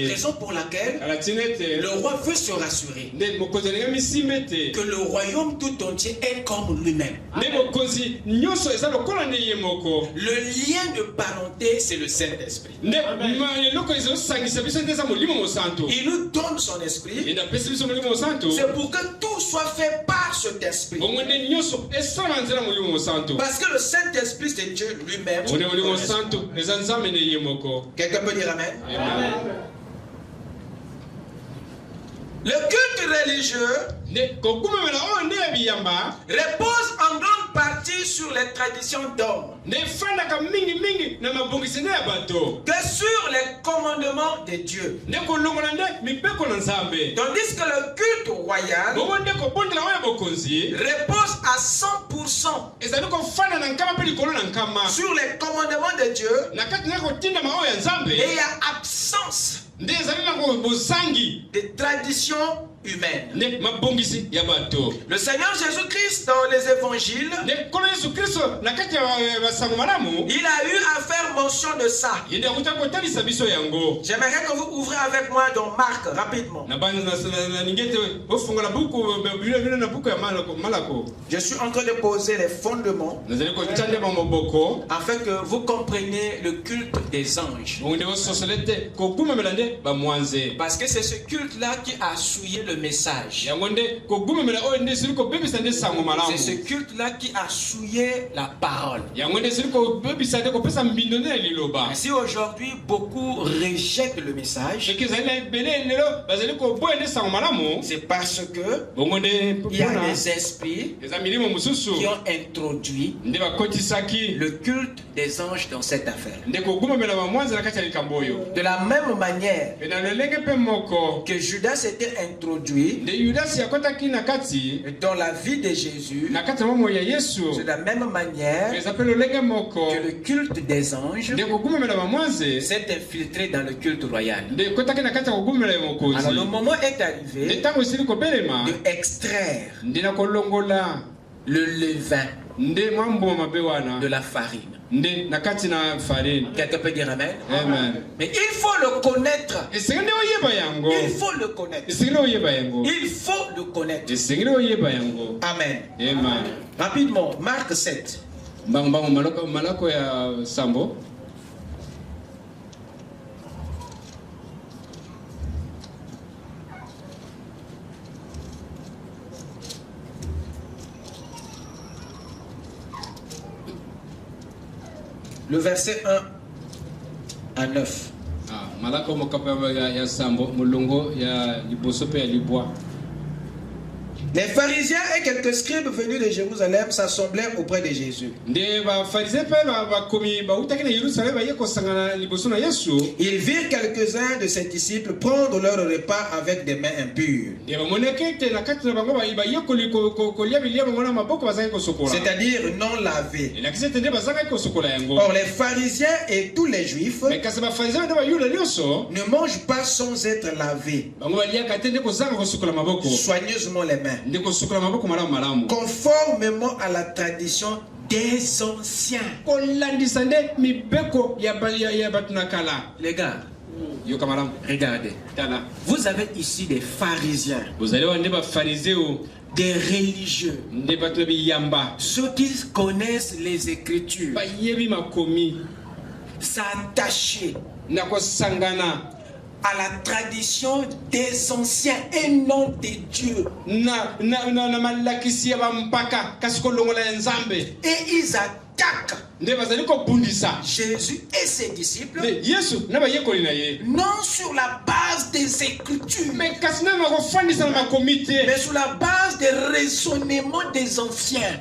Raison pour laquelle le roi veut se rassurer que le royaume tout entier est comme lui-même. Le lien de parenté, c'est le Saint-Esprit. Il nous donne son esprit. C'est pour que tout soit fait par cet esprit. Parce que le Saint-Esprit, c'est Dieu lui-même. Quelqu'un peut dire Amen? Amen. Le culte religieux repose en grande partie sur les traditions d'hommes, que sur les commandements de Dieu. Tandis que le culte royal repose à 100% sur les commandements de Dieu, et il y a absence des traditions humaines. Le Seigneur Jésus-Christ dans les évangiles, il a eu à faire mention de ça. J'aimerais que vous ouvriez avec moi dans Marc rapidement. Je suis en train de poser les fondements afin que vous compreniez le culte des anges. Parce que c'est ce culte-là qui a souillé le message. C'est ce culte-là qui a souillé la parole. Ainsi aujourd'hui, beaucoup rejettent le message. C'est parce que il y a des esprits qui ont introduit le culte des anges dans cette affaire. De la même manière que Judas était introduit dans la vie de Jésus, c'est de la même manière que le culte des anges s'est infiltré dans le culte royal. Alors le moment est arrivé de extraire le levain, de la farine. Quelqu'un peut dire amen? Amen. Mais il faut le connaître. Il faut le connaître. Il faut le connaître. Amen. Amen. Rapidement, Marc 7. Malako ya Sambo. Le verset 1 à 9. Malako mokapa ya Sambo mulungo ya liboso pe ya libwa. Les pharisiens et quelques scribes venus de Jérusalem s'assemblèrent auprès de Jésus. Ils virent quelques-uns de ses disciples prendre leur repas avec des mains impures, c'est-à-dire non lavées. Or les pharisiens et tous les juifs ne mangent pas sans être lavés soigneusement les mains, conformément à la tradition des anciens. Les gars, regardez. Vous avez ici des pharisiens, des religieux, ceux qui connaissent les Écritures, s'attacher à la tradition des anciens et non des dieux. Et ils attaquent Jésus et ses disciples, non sur la base des Écritures, mais sur la base des raisonnements des anciens.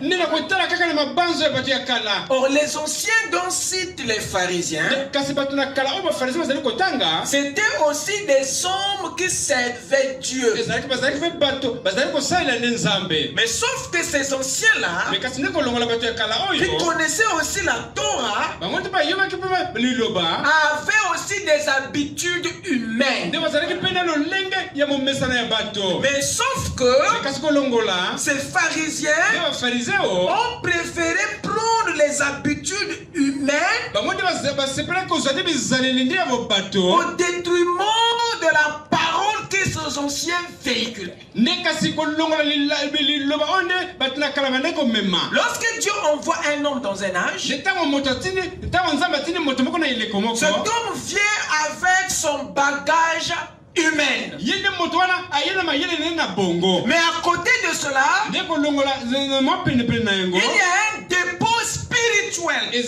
Or les anciens dont citent les pharisiens, c'était aussi des hommes qui servaient Dieu. Mais sauf que ces anciens-là, qui connaissaient aussi la Torah, avaient aussi des habitudes humaines. Mais sauf que ces pharisiens ont préféré prendre les habitudes humaines au détriment de la parole que ces anciens véhiculaient. Lorsque Dieu envoie un homme dans un âge, cet homme vient avec son bagage humaine. Mais à côté de cela, il y a un dépôt spirituel. Et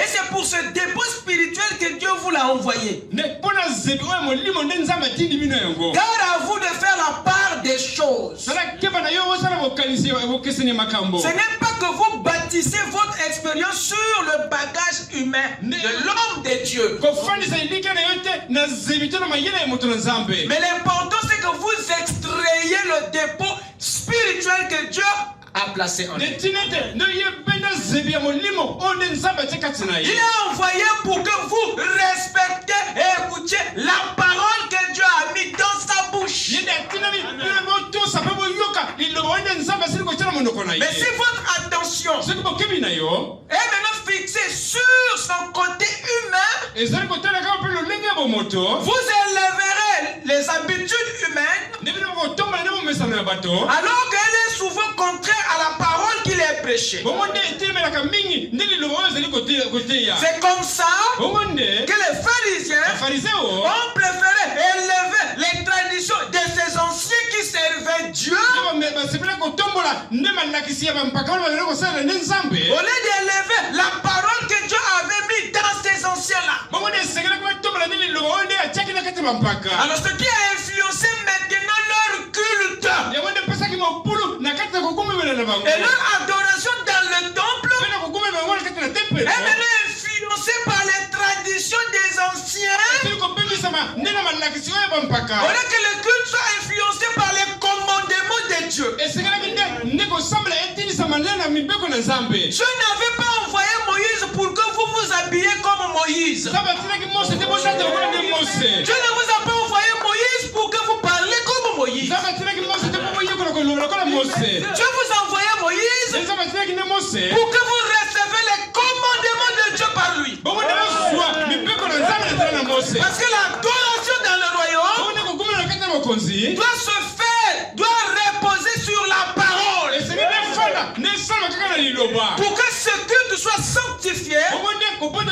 c'est pour ce dépôt spirituel que Dieu vous l'a envoyé. Car à vous de faire la part des choses. Ce n'est pas que vous bâtissez votre expérience sur le bagage humain de l'homme de Dieu. Mais l'important c'est que vous extrayez le dépôt spirituel que Dieu a placé en vous. Il est envoyé pour que vous respectez et écoutiez la parole que Dieu a mis dans sa bouche. Mais si votre attention est maintenant fixée sur son côté humain, vous élèverez les habitudes humaines alors qu'elle est souvent contraire à la parole qu'il est prêchée. C'est comme ça que les pharisiens ont préféré élever les traditions de ces anciens qui servaient Dieu au lieu d'élever la parole que Dieu avait mis dans ces anciens-là. Alors ce qui a influencé maintenant leur culte et leur adoration dans le temple est maintenant influencée par les traditions des anciens, au lieu que le culte soit influencé par les commandements de Dieu. Je n'avais pas envoyé Moïse pour que vous vous habillez comme Moïse. Je ne vous ai pas envoyé Moïse pour que vous parliez comme Moïse. Pour que ce culte soit sanctifié, pour que ce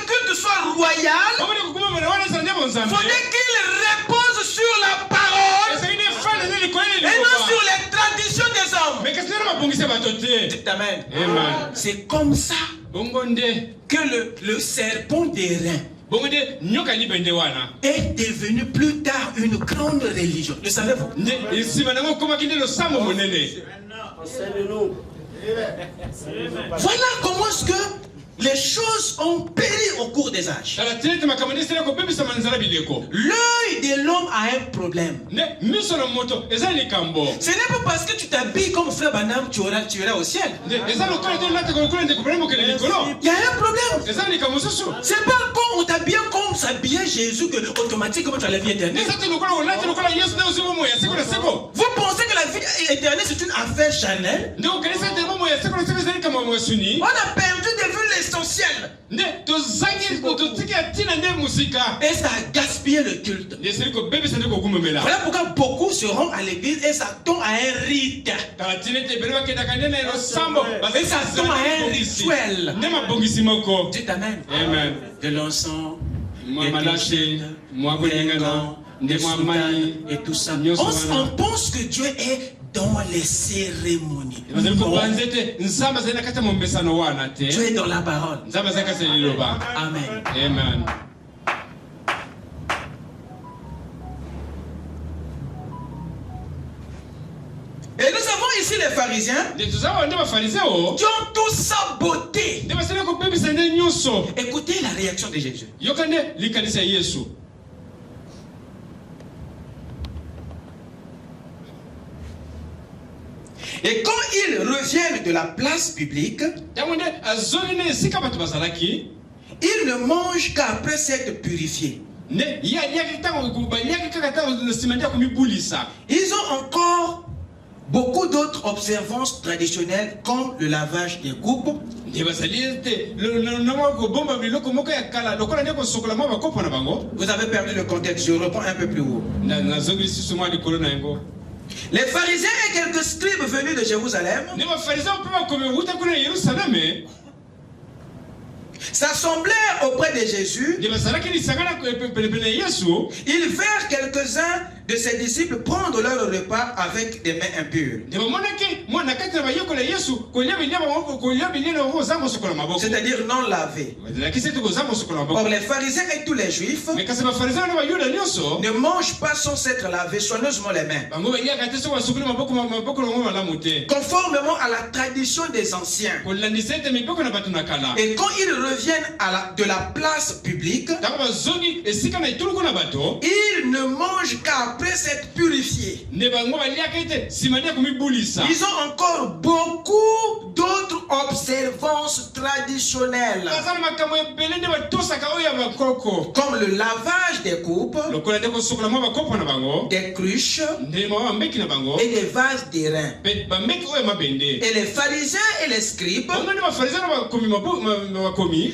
culte soit royal, il faudrait qu'il repose sur la parole et non sur les traditions des hommes. Amen. C'est comme ça que le serpent d'airain est devenu plus tard une grande religion. Le savez-vous? Voilà comment est-ce que les choses ont péri au cours des âges. L'œil de l'homme a un problème. Ce n'est pas parce que tu t'habilles comme frère Banam tu iras au ciel. Il y a un problème. C'est pas comme on t'habille comme s'habillait Jésus que automatiquement tu as la vie éternelle. Vous pensez que la vie éternelle c'est une affaire charnelle? On a perdu de vue l'essentiel. Et ça a gaspillé le culte. Voilà pourquoi beaucoup se rendent à l'église et ça tombe à un rite. Et ça tombe à un rituel. Dites Amen. De l'encens, des et tout ça. On pense que Dieu est dans les cérémonies. Dieu est dans la parole. Amen. Amen. Et nous avons ici les pharisiens qui ont tous saboté. Écoutez la réaction de Jésus. Et quand ils reviennent de la place publique, ils ne mangent qu'après s'être purifiés. Ils ont encore beaucoup d'autres observances traditionnelles comme le lavage des coupes. Vous avez perdu le contexte, je reprends un peu plus haut. Les pharisiens et quelques scribes venus de Jérusalem s'assemblèrent auprès de Jésus. Ils virent quelques-uns de ses disciples prendre leur repas avec des mains impures. C'est-à-dire non lavées. Or les pharisiens et tous les juifs ne mangent pas sans s'être lavés soigneusement les mains, conformément à la tradition des anciens. Et quand ils reviennent de la place publique, ils ne mangent qu'après s'être purifiés. Ils ont encore beaucoup d'autres observances traditionnelles, comme le lavage des coupes, des cruches et des vases d'airain. Et les pharisiens et les scribes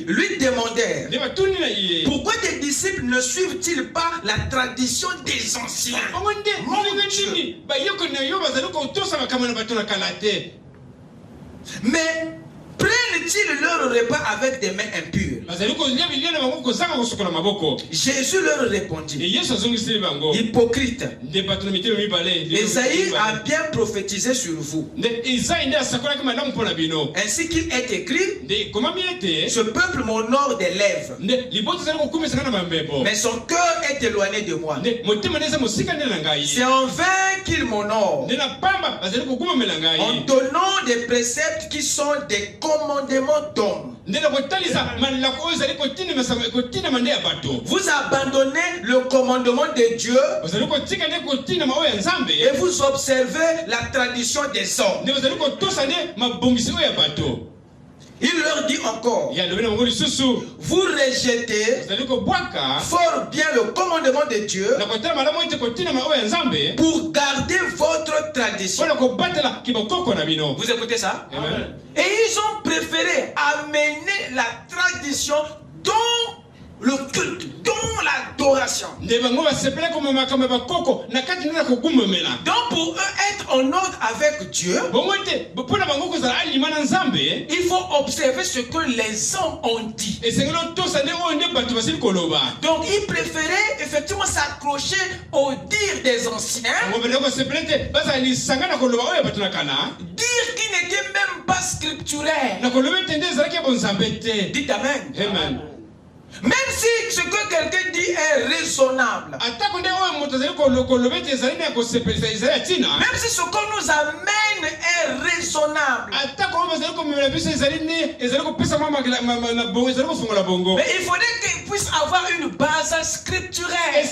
lui demandèrent: pourquoi tes disciples ne suivent-ils pas la tradition des anciens? Mais prennent-ils leur repas avec des mains impures? Jésus leur répondit: hypocrite, Ésaïe a bien prophétisé sur vous, ainsi qu'il est écrit: ce peuple m'honore des lèvres, mais son cœur est éloigné de moi. C'est en vain qu'il m'honore, en donnant des préceptes qui sont des commandements d'hommes. Vous abandonnez le commandement de Dieu et vous observez la tradition des hommes. Il leur dit encore: vous rejetez fort bien le commandement de Dieu pour garder votre tradition. Vous écoutez ça? Et ils ont préféré amener la tradition dont le culte, dans l'adoration. Donc pour eux être en ordre avec Dieu, il faut observer ce que les hommes ont dit. Donc ils préféraient effectivement s'accrocher au dire des anciens, dire qui n'était même pas scripturaire. Dites Amen. Amen. Même si ce que quelqu'un dit est raisonnable, même si ce qu'on nous amène est raisonnable, mais il faudrait qu'il puisse avoir une base scripturaire.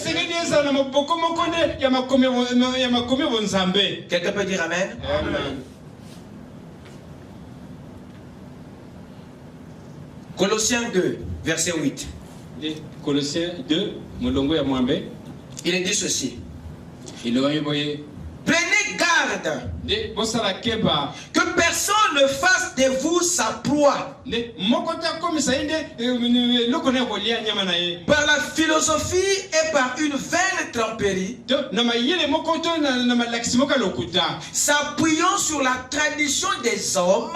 Quelqu'un peut dire Amen? Amen. Colossiens 2, verset 8. Colossiens 2, Il est dit ceci. Prenez garde que personne ne fasse de vous sa proie par la philosophie et par une vaine tromperie, s'appuyant sur la tradition des hommes,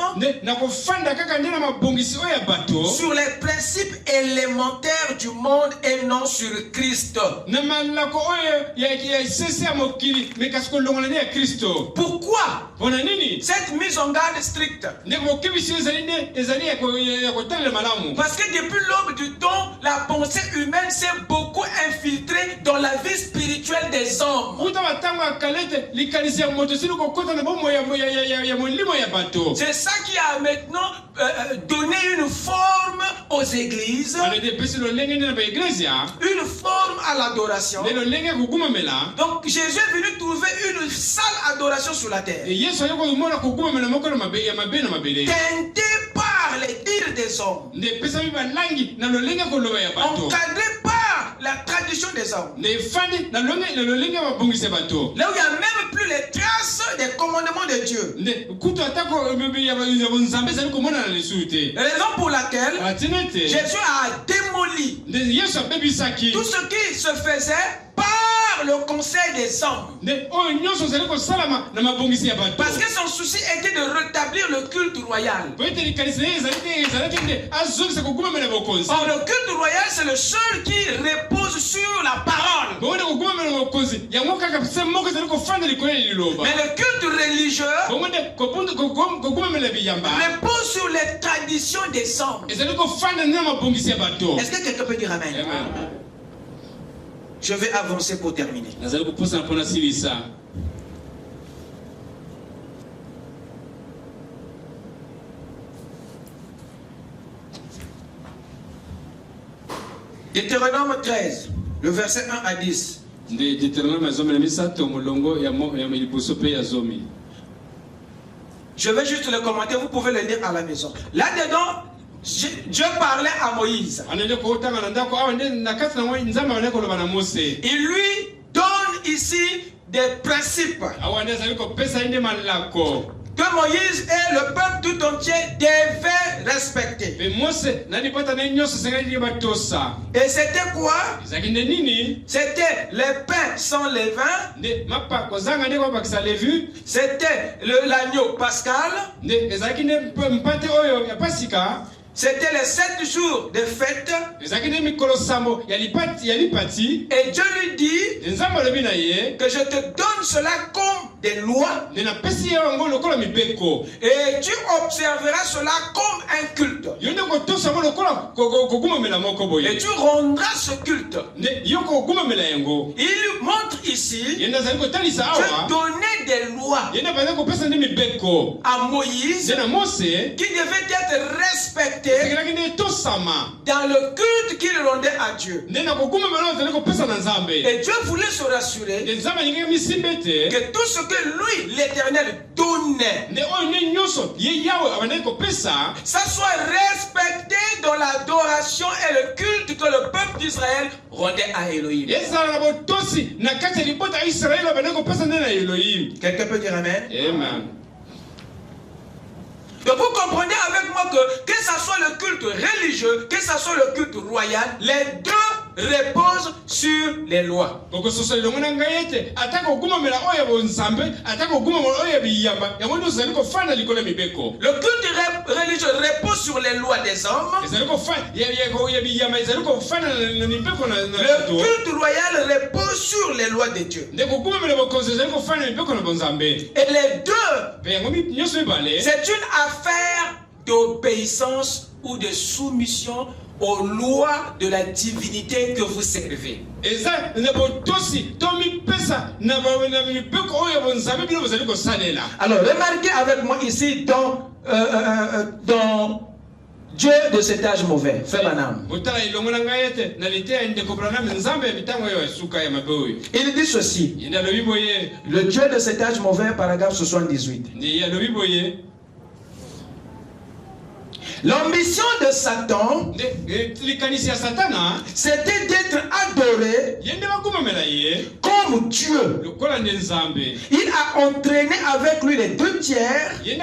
sur les principes élémentaires du monde et non sur Christ. Pourquoi cette mise en garde stricte? Parce que depuis l'aube du temps, la pensée humaine s'est beaucoup infiltrée dans la vie spirituelle des hommes. C'est ça qui a maintenant donné une forme aux églises, une forme à l'adoration. Donc Jésus est venu trouver une sale adoration sur la terre, teintée par les dires des hommes, encadrée par la tradition des hommes, là où il n'y a même plus les traces des commandements de Dieu. Raison pour laquelle Jésus a démoli tout ce qui se faisait par le conseil des hommes. Parce que son souci était de rétablir le culte royal. Or, le culte royal, c'est le seul qui repose sur la parole. Mais le culte religieux repose sur les traditions des hommes. Est-ce que quelqu'un peut dire Amen? Amen. Je vais avancer pour terminer. Deutéronome 13, le verset 1 à 10. Je vais juste le commenter, vous pouvez le lire à la maison. Là-dedans, Dieu parlait à Moïse. Il lui donne ici des principes que Moïse et le peuple tout entier devaient respecter. Et c'était quoi? C'était les pains sans levain. C'était l'agneau pascal. C'était les 7 jours de fête. Et Dieu lui dit que je te donne cela comme des lois. Et tu observeras cela comme un culte. Et tu rendras ce culte. Il montre ici que donner des lois à Moïse qui devait être respecté dans le culte qu'il rendait à Dieu. Et Dieu voulait se rassurer que tout ce que lui, l'Éternel, donnait, ça soit respecté dans l'adoration et le culte que le peuple d'Israël rendait à Elohim. Quelqu'un peut dire Amen? Amen. Donc vous comprenez avec moi que ça soit le culte religieux, que ce soit le culte royal, les deux reposent sur les lois. Le culte religieux repose sur les lois des hommes. Le culte royal repose sur les lois de Dieu. Et les deux, c'est une affaire d'obéissance ou de soumission aux lois de la divinité que vous servez. Alors remarquez avec moi ici dans Dieu de cet âge mauvais, Frère Branham. Il dit ceci. Le Dieu de cet âge mauvais, paragraphe 78. L'ambition de Satan, c'était d'être adoré comme Dieu. Il a entraîné avec lui les 2 tiers. Les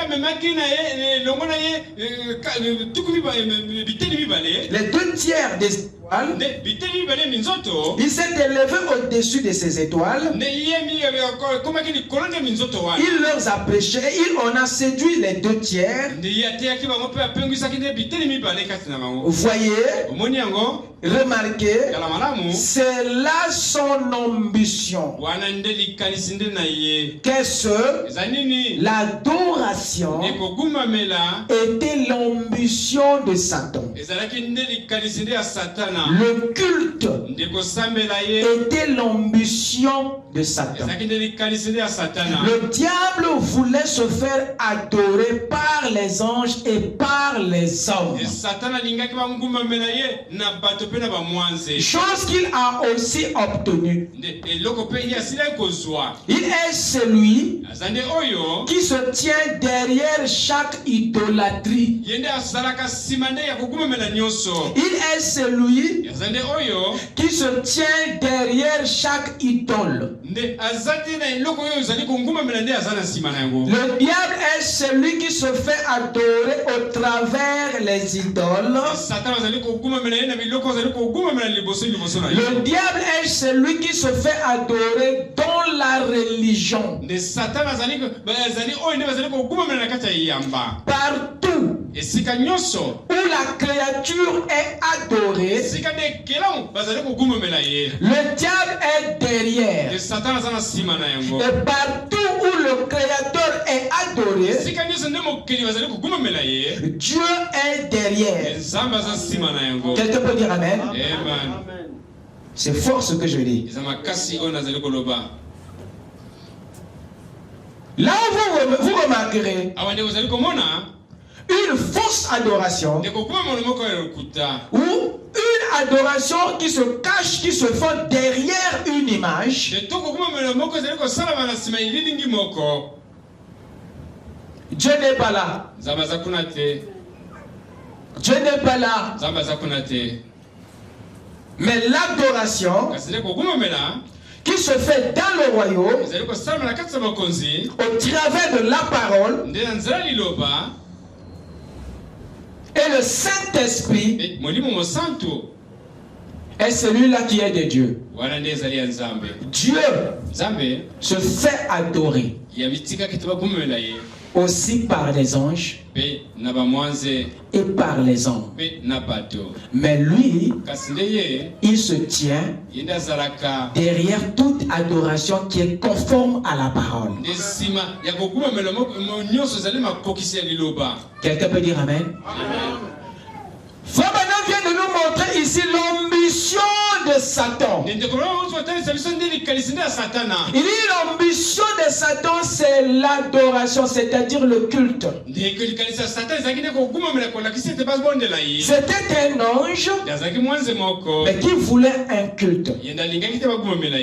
2 tiers des étoiles. Il s'est élevé au-dessus de ces étoiles. Il leur a prêché. Il en a séduit les 2 tiers. Vous voyez, remarquez, c'est là son ambition. Qu'est-ce? L'adoration était l'ambition de Satan. Le culte était l'ambition de Satan. Le diable voulait se faire adorer par les anges et par les hommes. Chose qu'il a aussi obtenue. Il est celui qui se tient derrière chaque idolâtrie. Il est celui qui se tient derrière chaque idole. Le diable est celui qui se fait adorer au travers les idoles. Le diable est celui qui se fait adorer dans la religion. Partout où la créature est adorée, le diable est derrière. Et partout où le créateur est adoré, Dieu est derrière. Quelqu'un peut dire amen? C'est fort ce que je dis. Là vous remarquerez une fausse adoration ou une adoration qui se cache, qui se fait derrière une image. Dieu n'est pas là. Dieu n'est pas là. Mais l'adoration qui se fait dans le royaume au travers de la parole et le Saint-Esprit est celui-là qui est de Dieu. Dieu se fait adorer aussi par les anges et par les hommes. Mais lui, il se tient derrière toute adoration qui est conforme à la parole. Quelqu'un peut dire amen? Frère Branham vient de nous montrer ici l'ambition de Satan. Il dit l'ambition de Satan, c'est l'adoration, c'est-à-dire le culte. C'était un ange, mais qui voulait un culte.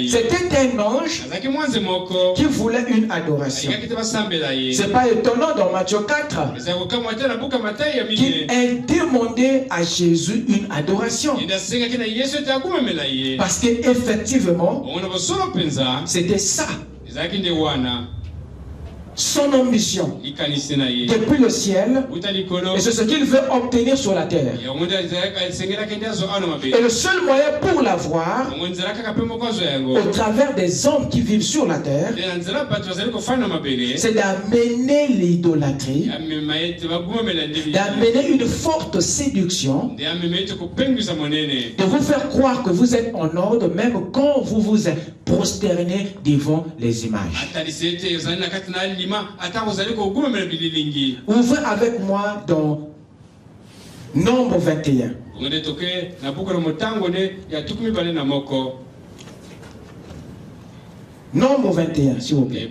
C'était un ange qui voulait une adoration. C'est pas étonnant dans Matthieu 4 qu'il ait demandé à Jésus une adoration. Parce qu'effectivement, c'était ça. son ambition depuis le ciel, et c'est ce qu'il veut obtenir sur la terre. Et le seul moyen pour l'avoir, au travers des hommes qui vivent sur la terre, c'est d'amener l'idolâtrie, d'amener une forte séduction, de vous faire croire que vous êtes en ordre même quand vous vous prosternez devant les images. Ouvrez avec moi dans Nombre 21. Nombre 21, s'il vous plaît.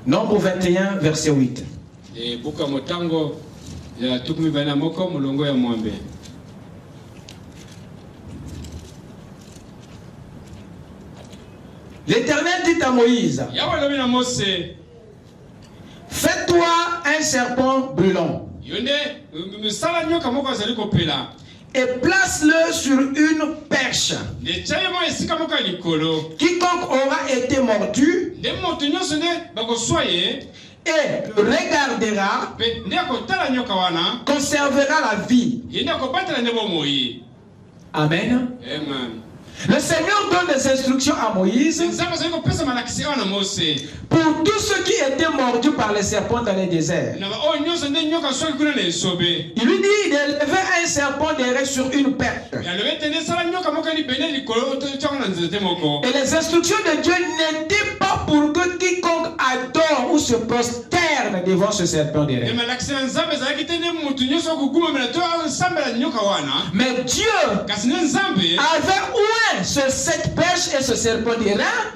Nombre 21, verset 8. L'Éternel dit à Moïse, fais-toi un serpent brûlant et place-le sur une perche. Quiconque aura été mordu et regardera conservera la vie. Amen. Le Seigneur donne des instructions à Moïse pour tous ceux qui étaient mordus par les serpents dans les déserts. Il lui dit d'élever un serpent d'éré sur une perche. Et les instructions de Dieu n'étaient pas pour que quiconque adore ou se prosterne devant ce serpent d'éré. Mais Dieu avait oué cette perche et ce serpent d'airain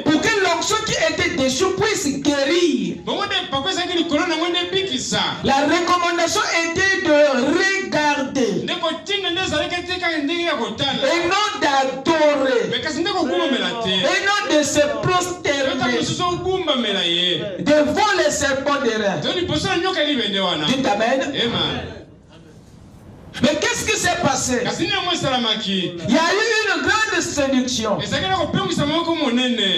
pour que l'onction qui était dessus puisse guérir. La recommandation était de regarder et non d'adorer et non de se prosterner devant les serpents d'airain. Dites Amen. Mais qu'est-ce qui s'est passé? Il y a eu une grande séduction.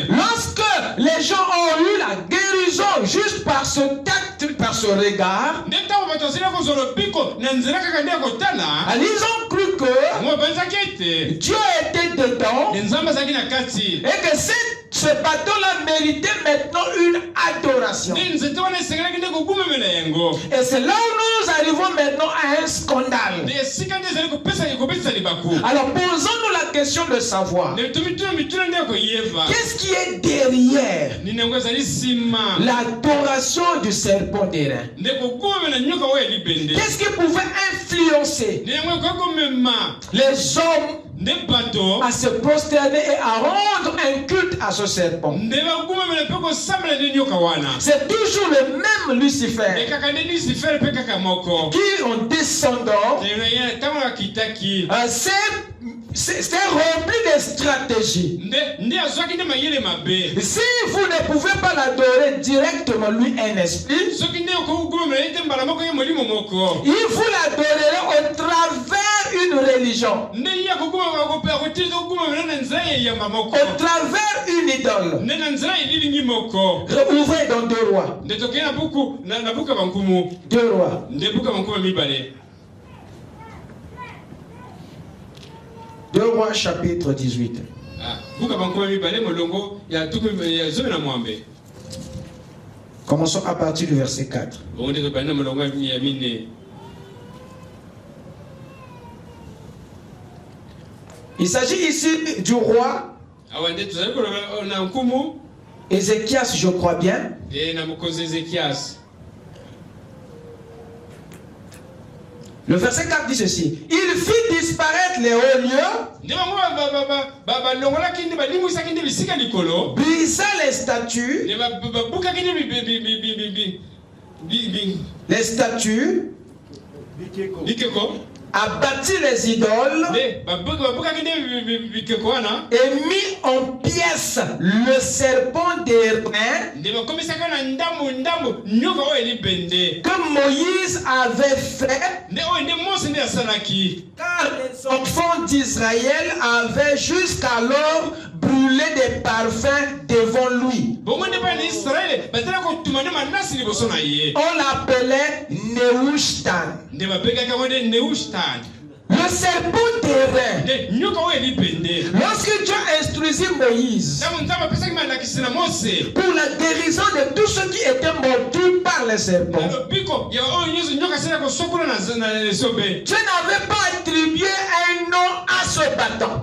Lorsque les gens ont eu la guérison juste par ce tact, par ce regard, ils ont cru que Dieu était dedans et que ce bâton-là méritait maintenant une adoration. Et c'est là où nous arrivons maintenant à un scandale. Alors posons-nous la question de savoir qu'est-ce qui est derrière l'adoration du serpent d'airain. Qu'est-ce qui pouvait influencer les hommes à se prosterner et à rendre un culte à ce serpent? C'est toujours le même Lucifer qui, en descendant, c'est rempli de stratégies. Si vous ne pouvez pas l'adorer directement, lui, un esprit, il vous l'adorerez au travers une religion, au travers une idole. Ouvrez dans 2 Rois. 2 Rois. 2 Rois chapitre 18. Commençons à partir du verset 4. Il s'agit ici du roi Ézéchias, je crois bien. Le verset 4 dit ceci: il fit disparaître les hauts lieux, brisa les statues, a bâti les idoles et mis en pièces le serpent d'airain que Moïse avait fait, car les enfants d'Israël avaient jusqu'alors brûlé des parfums devant lui. On l'appelait Nehushtan. Le serpent d'airain. Lorsque Dieu instruisit Moïse pour la guérison de tous ceux qui étaient mordus par les serpents, Dieu n'avait pas attribué un nom à ce bâton.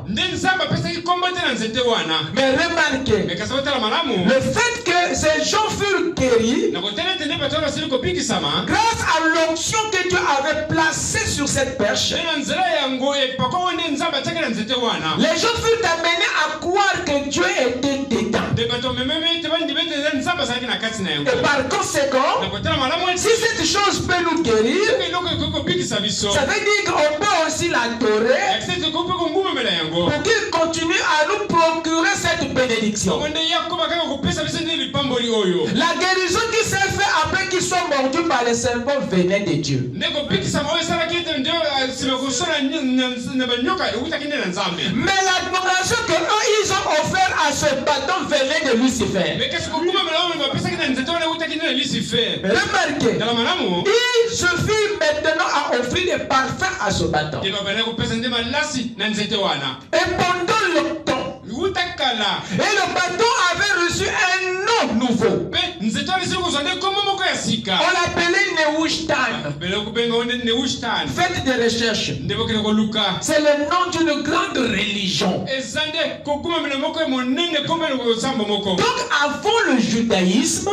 Mais remarquez, le fait que ces gens furent guéris grâce à l'onction que Dieu avait placée sur cette perche, les gens furent amenés à croire que Dieu était dedans. Et par conséquent, si cette chose peut nous guérir, ça veut dire qu'on peut aussi l'adorer pour qu'il continue à nous procurer cette bénédiction. La guérison qui s'est faite après qu'ils soient mordus par les serpents venait de Dieu. Mais l'admiration que eux ils ont offert à ce bâton venait de Lucifer. Remarquez, il suffit maintenant à offrir des parfums à ce bâton. Et pendant le temps, et le bâton avait reçu un nom nouveau. On l'appelait Nehushtan. Faites des recherches. C'est le nom d'une grande religion. Donc avant le judaïsme,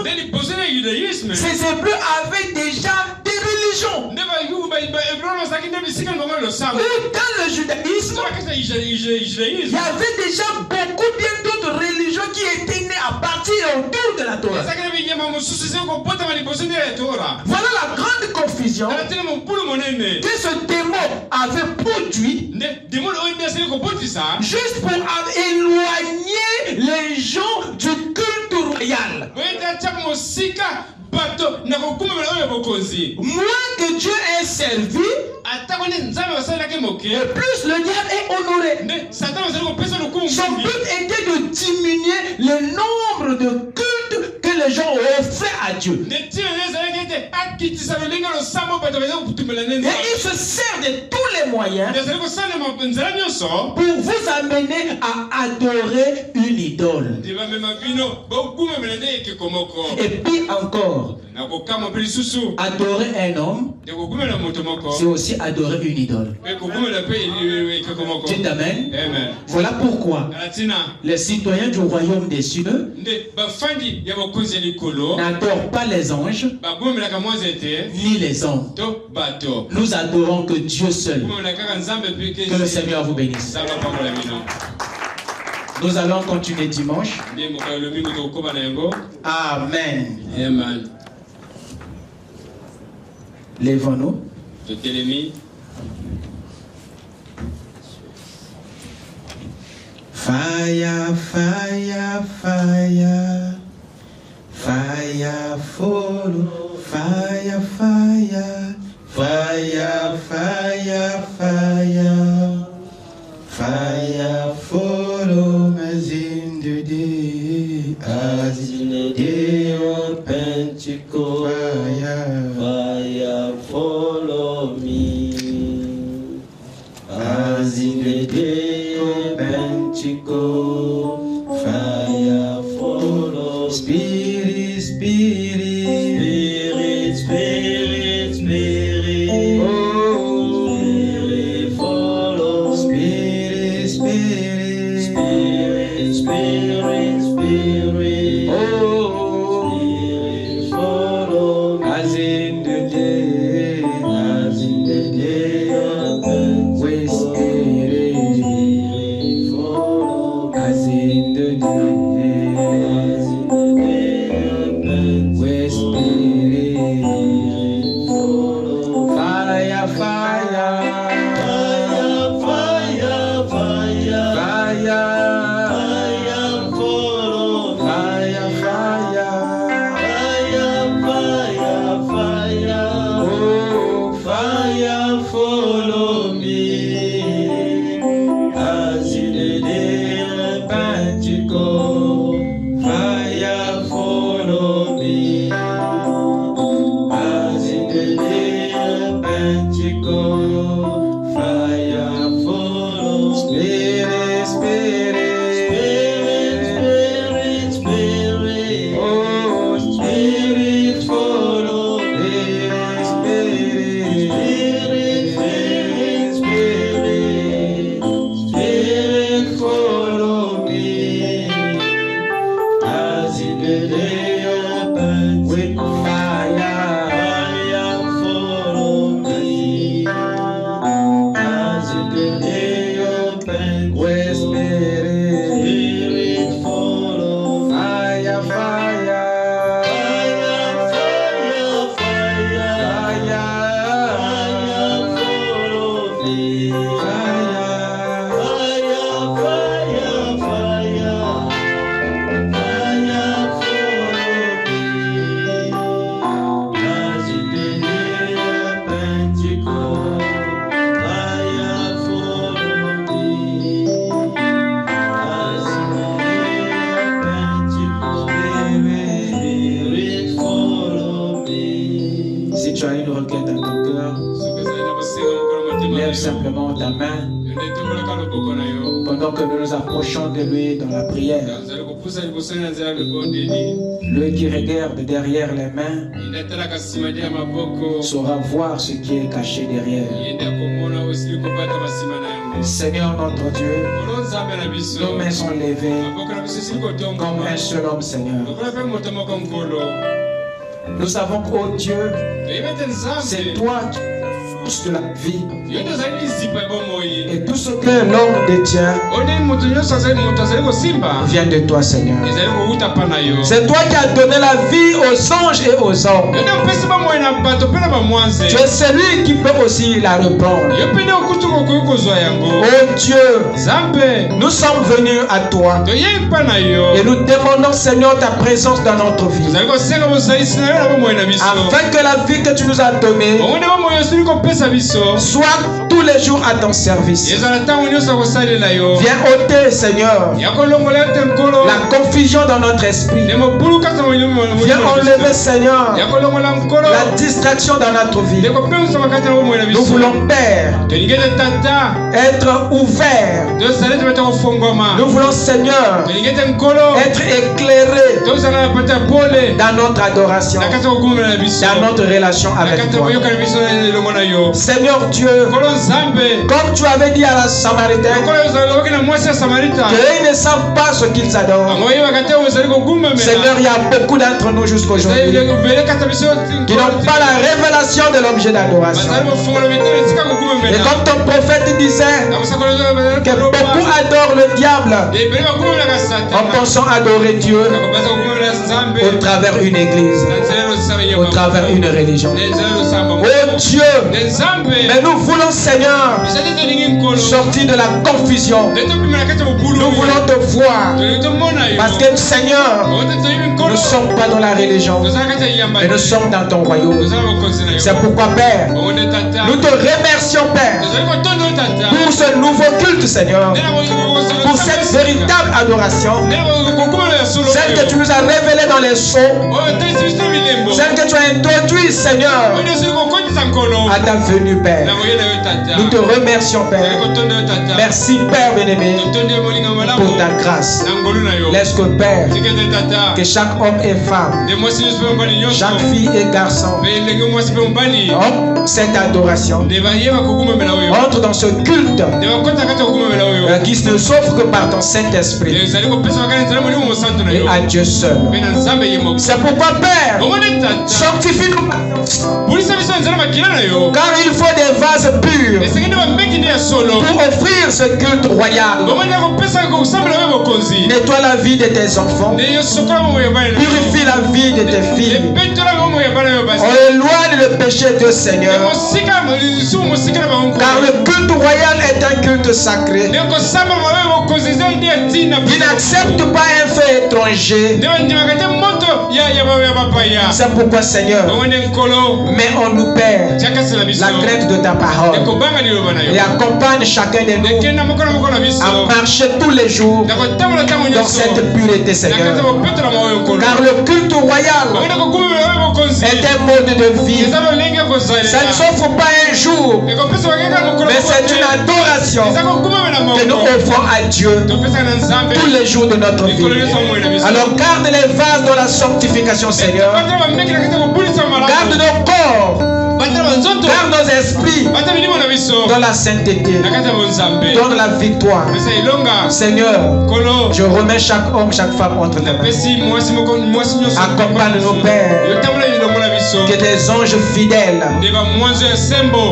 ces Hébreux avaient déjà des religions. Dans le judaïsme, il y avait déjà beaucoup bien d'autres religions qui étaient nées à partir et autour de la Torah. Voilà la grande confusion que ce démon avait produit juste pour éloigner les gens du culte royal. Moins que Dieu est servi, plus le diable est honoré. Son but était de diminuer le nombre de cultes que les gens offraient à Dieu. Et il se sert de tous les moyens pour vous amener à adorer une idole. Et puis encore, adorer un homme, c'est aussi adorer une idole. Dites amen. Voilà pourquoi les citoyens du royaume des cieux n'adorent pas les anges ni les hommes. Nous adorons que Dieu seul. Que le Seigneur vous bénisse. Nous allons continuer dimanche. Amen. Amen. Lèvons-nous. Fire, fire, fire. Fire, follow. Fire, fire. Fire, fire, fire. Fire, follow. As in the day. As in the day of Pentecost. Fire, follow me. As in the day of Pentecost. Fire, follow. Spirit, spirit, spirit, spirit. Oh, spirit, follow. Spirit, spirit, spirit, spirit, spirit. Oh, spirit, follow. As in the day of Pentecost. Spirit, follow. As in the day. Fire, fire. tu as une requête dans ton cœur, lève simplement ta main pendant que nous nous approchons de lui dans la prière. Lui qui regarde derrière les mains saura voir ce qui est caché derrière. Seigneur notre Dieu, nos mains sont levées comme un seul homme, Seigneur. Nous savons que, oh Dieu, c'est toi qui de la vie. Et tout ce que l'homme détient vient de toi, Seigneur. C'est toi qui as donné la vie aux anges et aux hommes. Tu es celui qui peut aussi la reprendre. Oh Dieu, nous sommes venus à toi et nous demandons, Seigneur, ta présence dans notre vie, afin que la vie que tu nous as donnée soit tous les jours à ton service. Viens ôter, Seigneur, la confusion dans notre esprit. Viens enlever, Seigneur, la distraction dans notre vie. Nous voulons, Père, être ouverts. Nous voulons, Seigneur, être éclairés dans notre adoration, dans notre relation avec toi. Seigneur Dieu, comme tu avais dit à la Samaritaine, qu'ils ne savent pas ce qu'ils adorent. Seigneur, il y a beaucoup d'entre nous jusqu'aujourd'hui qui n'ont pas la révélation de l'objet d'adoration. Et comme ton prophète disait que beaucoup adorent le diable en pensant adorer Dieu au travers une église, au travers une religion. Oh Dieu, mais nous voulons, Seigneur, sortir de la confusion. Nous voulons te voir. Parce que, Seigneur, nous ne sommes pas dans la religion, mais nous sommes dans ton royaume. C'est pourquoi, Père, nous te remercions, Père, pour ce nouveau culte, Seigneur, pour cette véritable adoration, celle que tu nous as révélée dans les sons, celle que tu as introduite, Seigneur, à ta venue, Père. Nous te remercions, Père. Merci, Père bien-aimé, pour ta grâce. Laisse que, Père, que chaque homme et femme, chaque fille et garçon, entre cette adoration, entre dans ce culte qui ne s'offre que par ton Saint-Esprit et à Dieu seul. C'est pourquoi, Père, sanctifie-nous, car il faut des vases purs pour offrir ce culte royal. Nettoie la vie de tes enfants, purifie la vie de tes filles. On éloigne le péché de Seigneur, car le culte royal est un culte sacré. Il n'accepte pas un fait étranger. C'est pourquoi, Seigneur, mets en nous, Père, la crainte de ta parole et accompagne chacun de nous à marcher tous les jours dans cette pureté, Seigneur. Car le culte royal est un mode de vie. Ça ne s'offre pas un jour, mais c'est une adoration que nous offrons à Dieu tous les jours de notre vie. Alors garde les vases dans la sanctification, Seigneur. Garde nos corps, garde nos esprits dans la sainteté, dans la victoire. Seigneur, je remets chaque homme, chaque femme entre tes mains. Accompagne-nous, Père, que des anges fidèles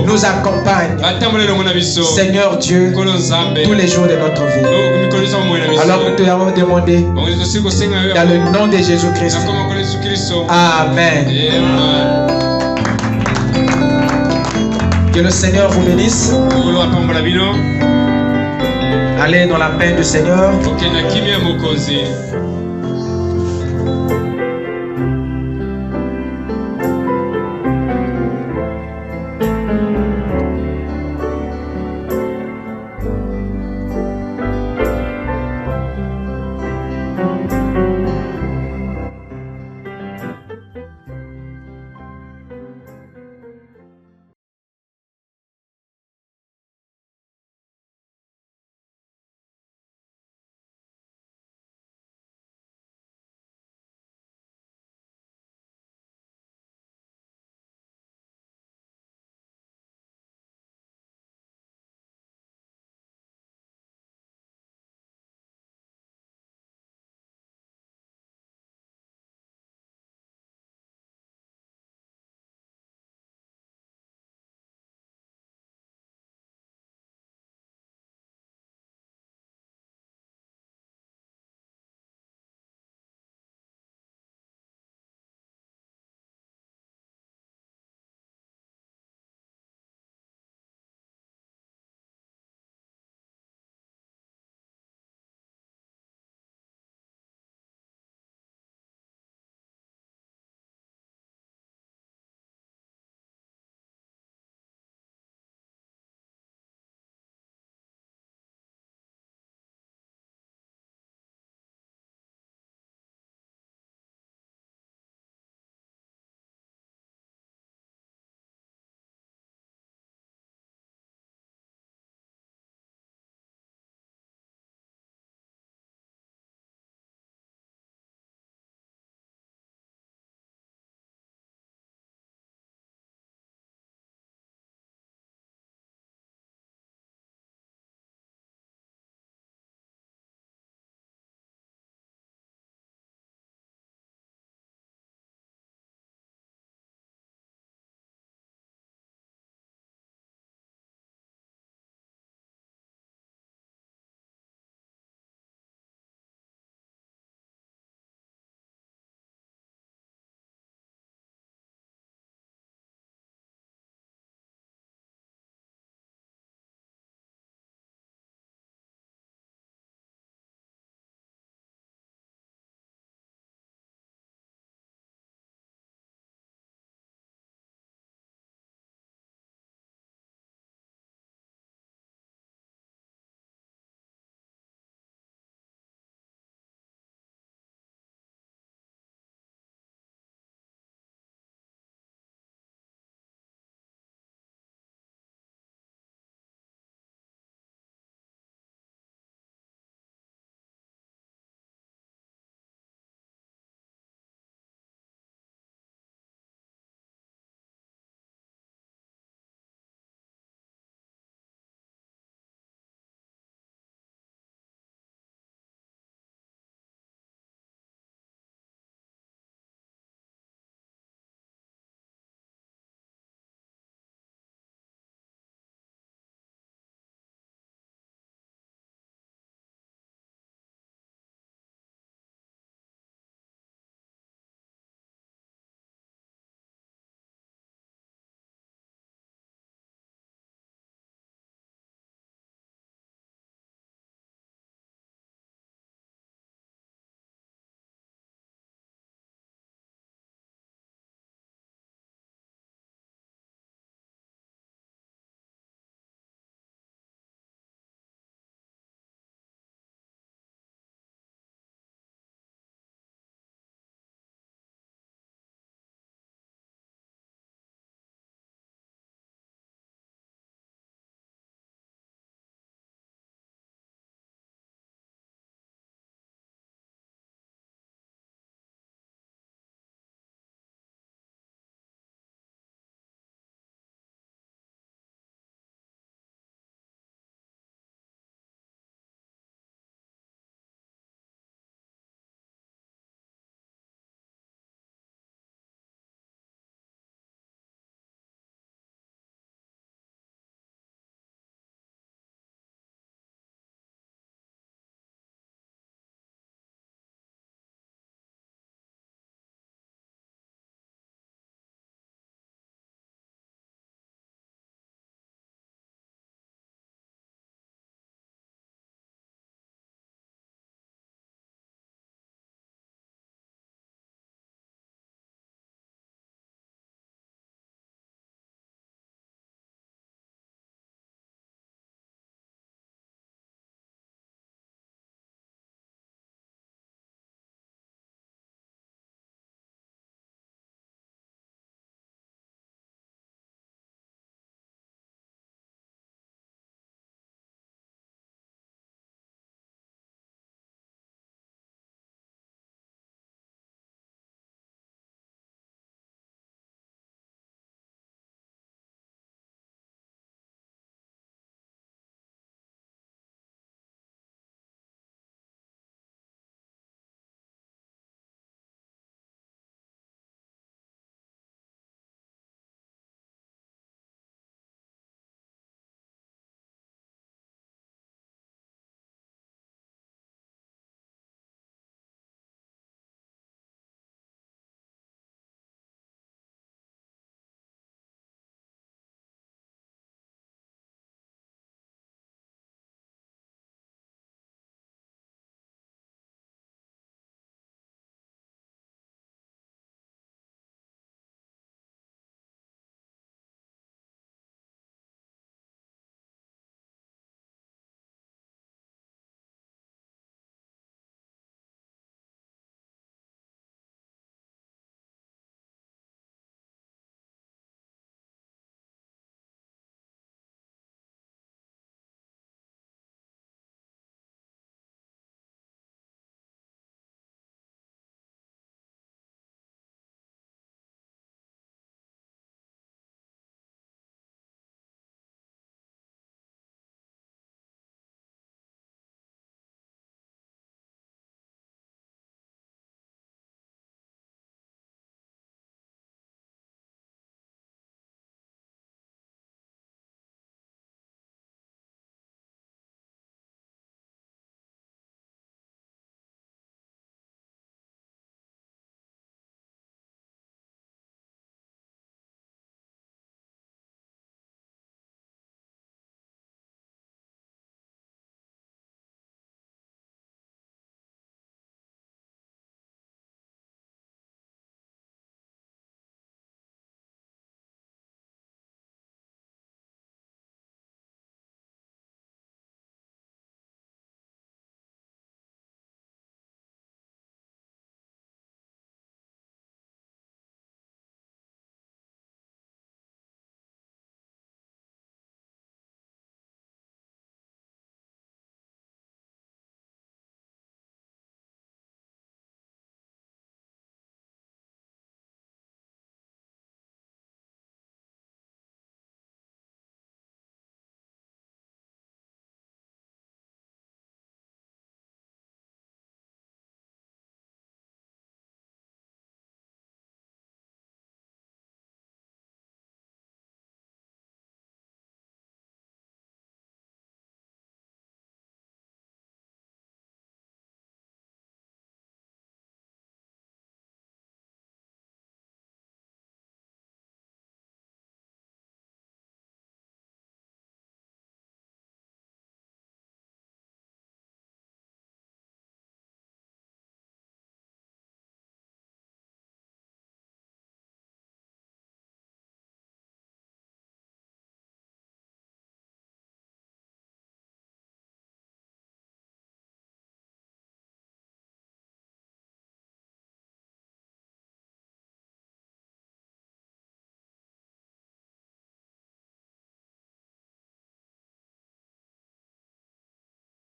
nous accompagnent, Seigneur Dieu, tous les jours de notre vie. Alors nous te l'avons demandé dans le nom de Jésus-Christ. Amen. Que le Seigneur vous bénisse. Allez dans la paix du Seigneur.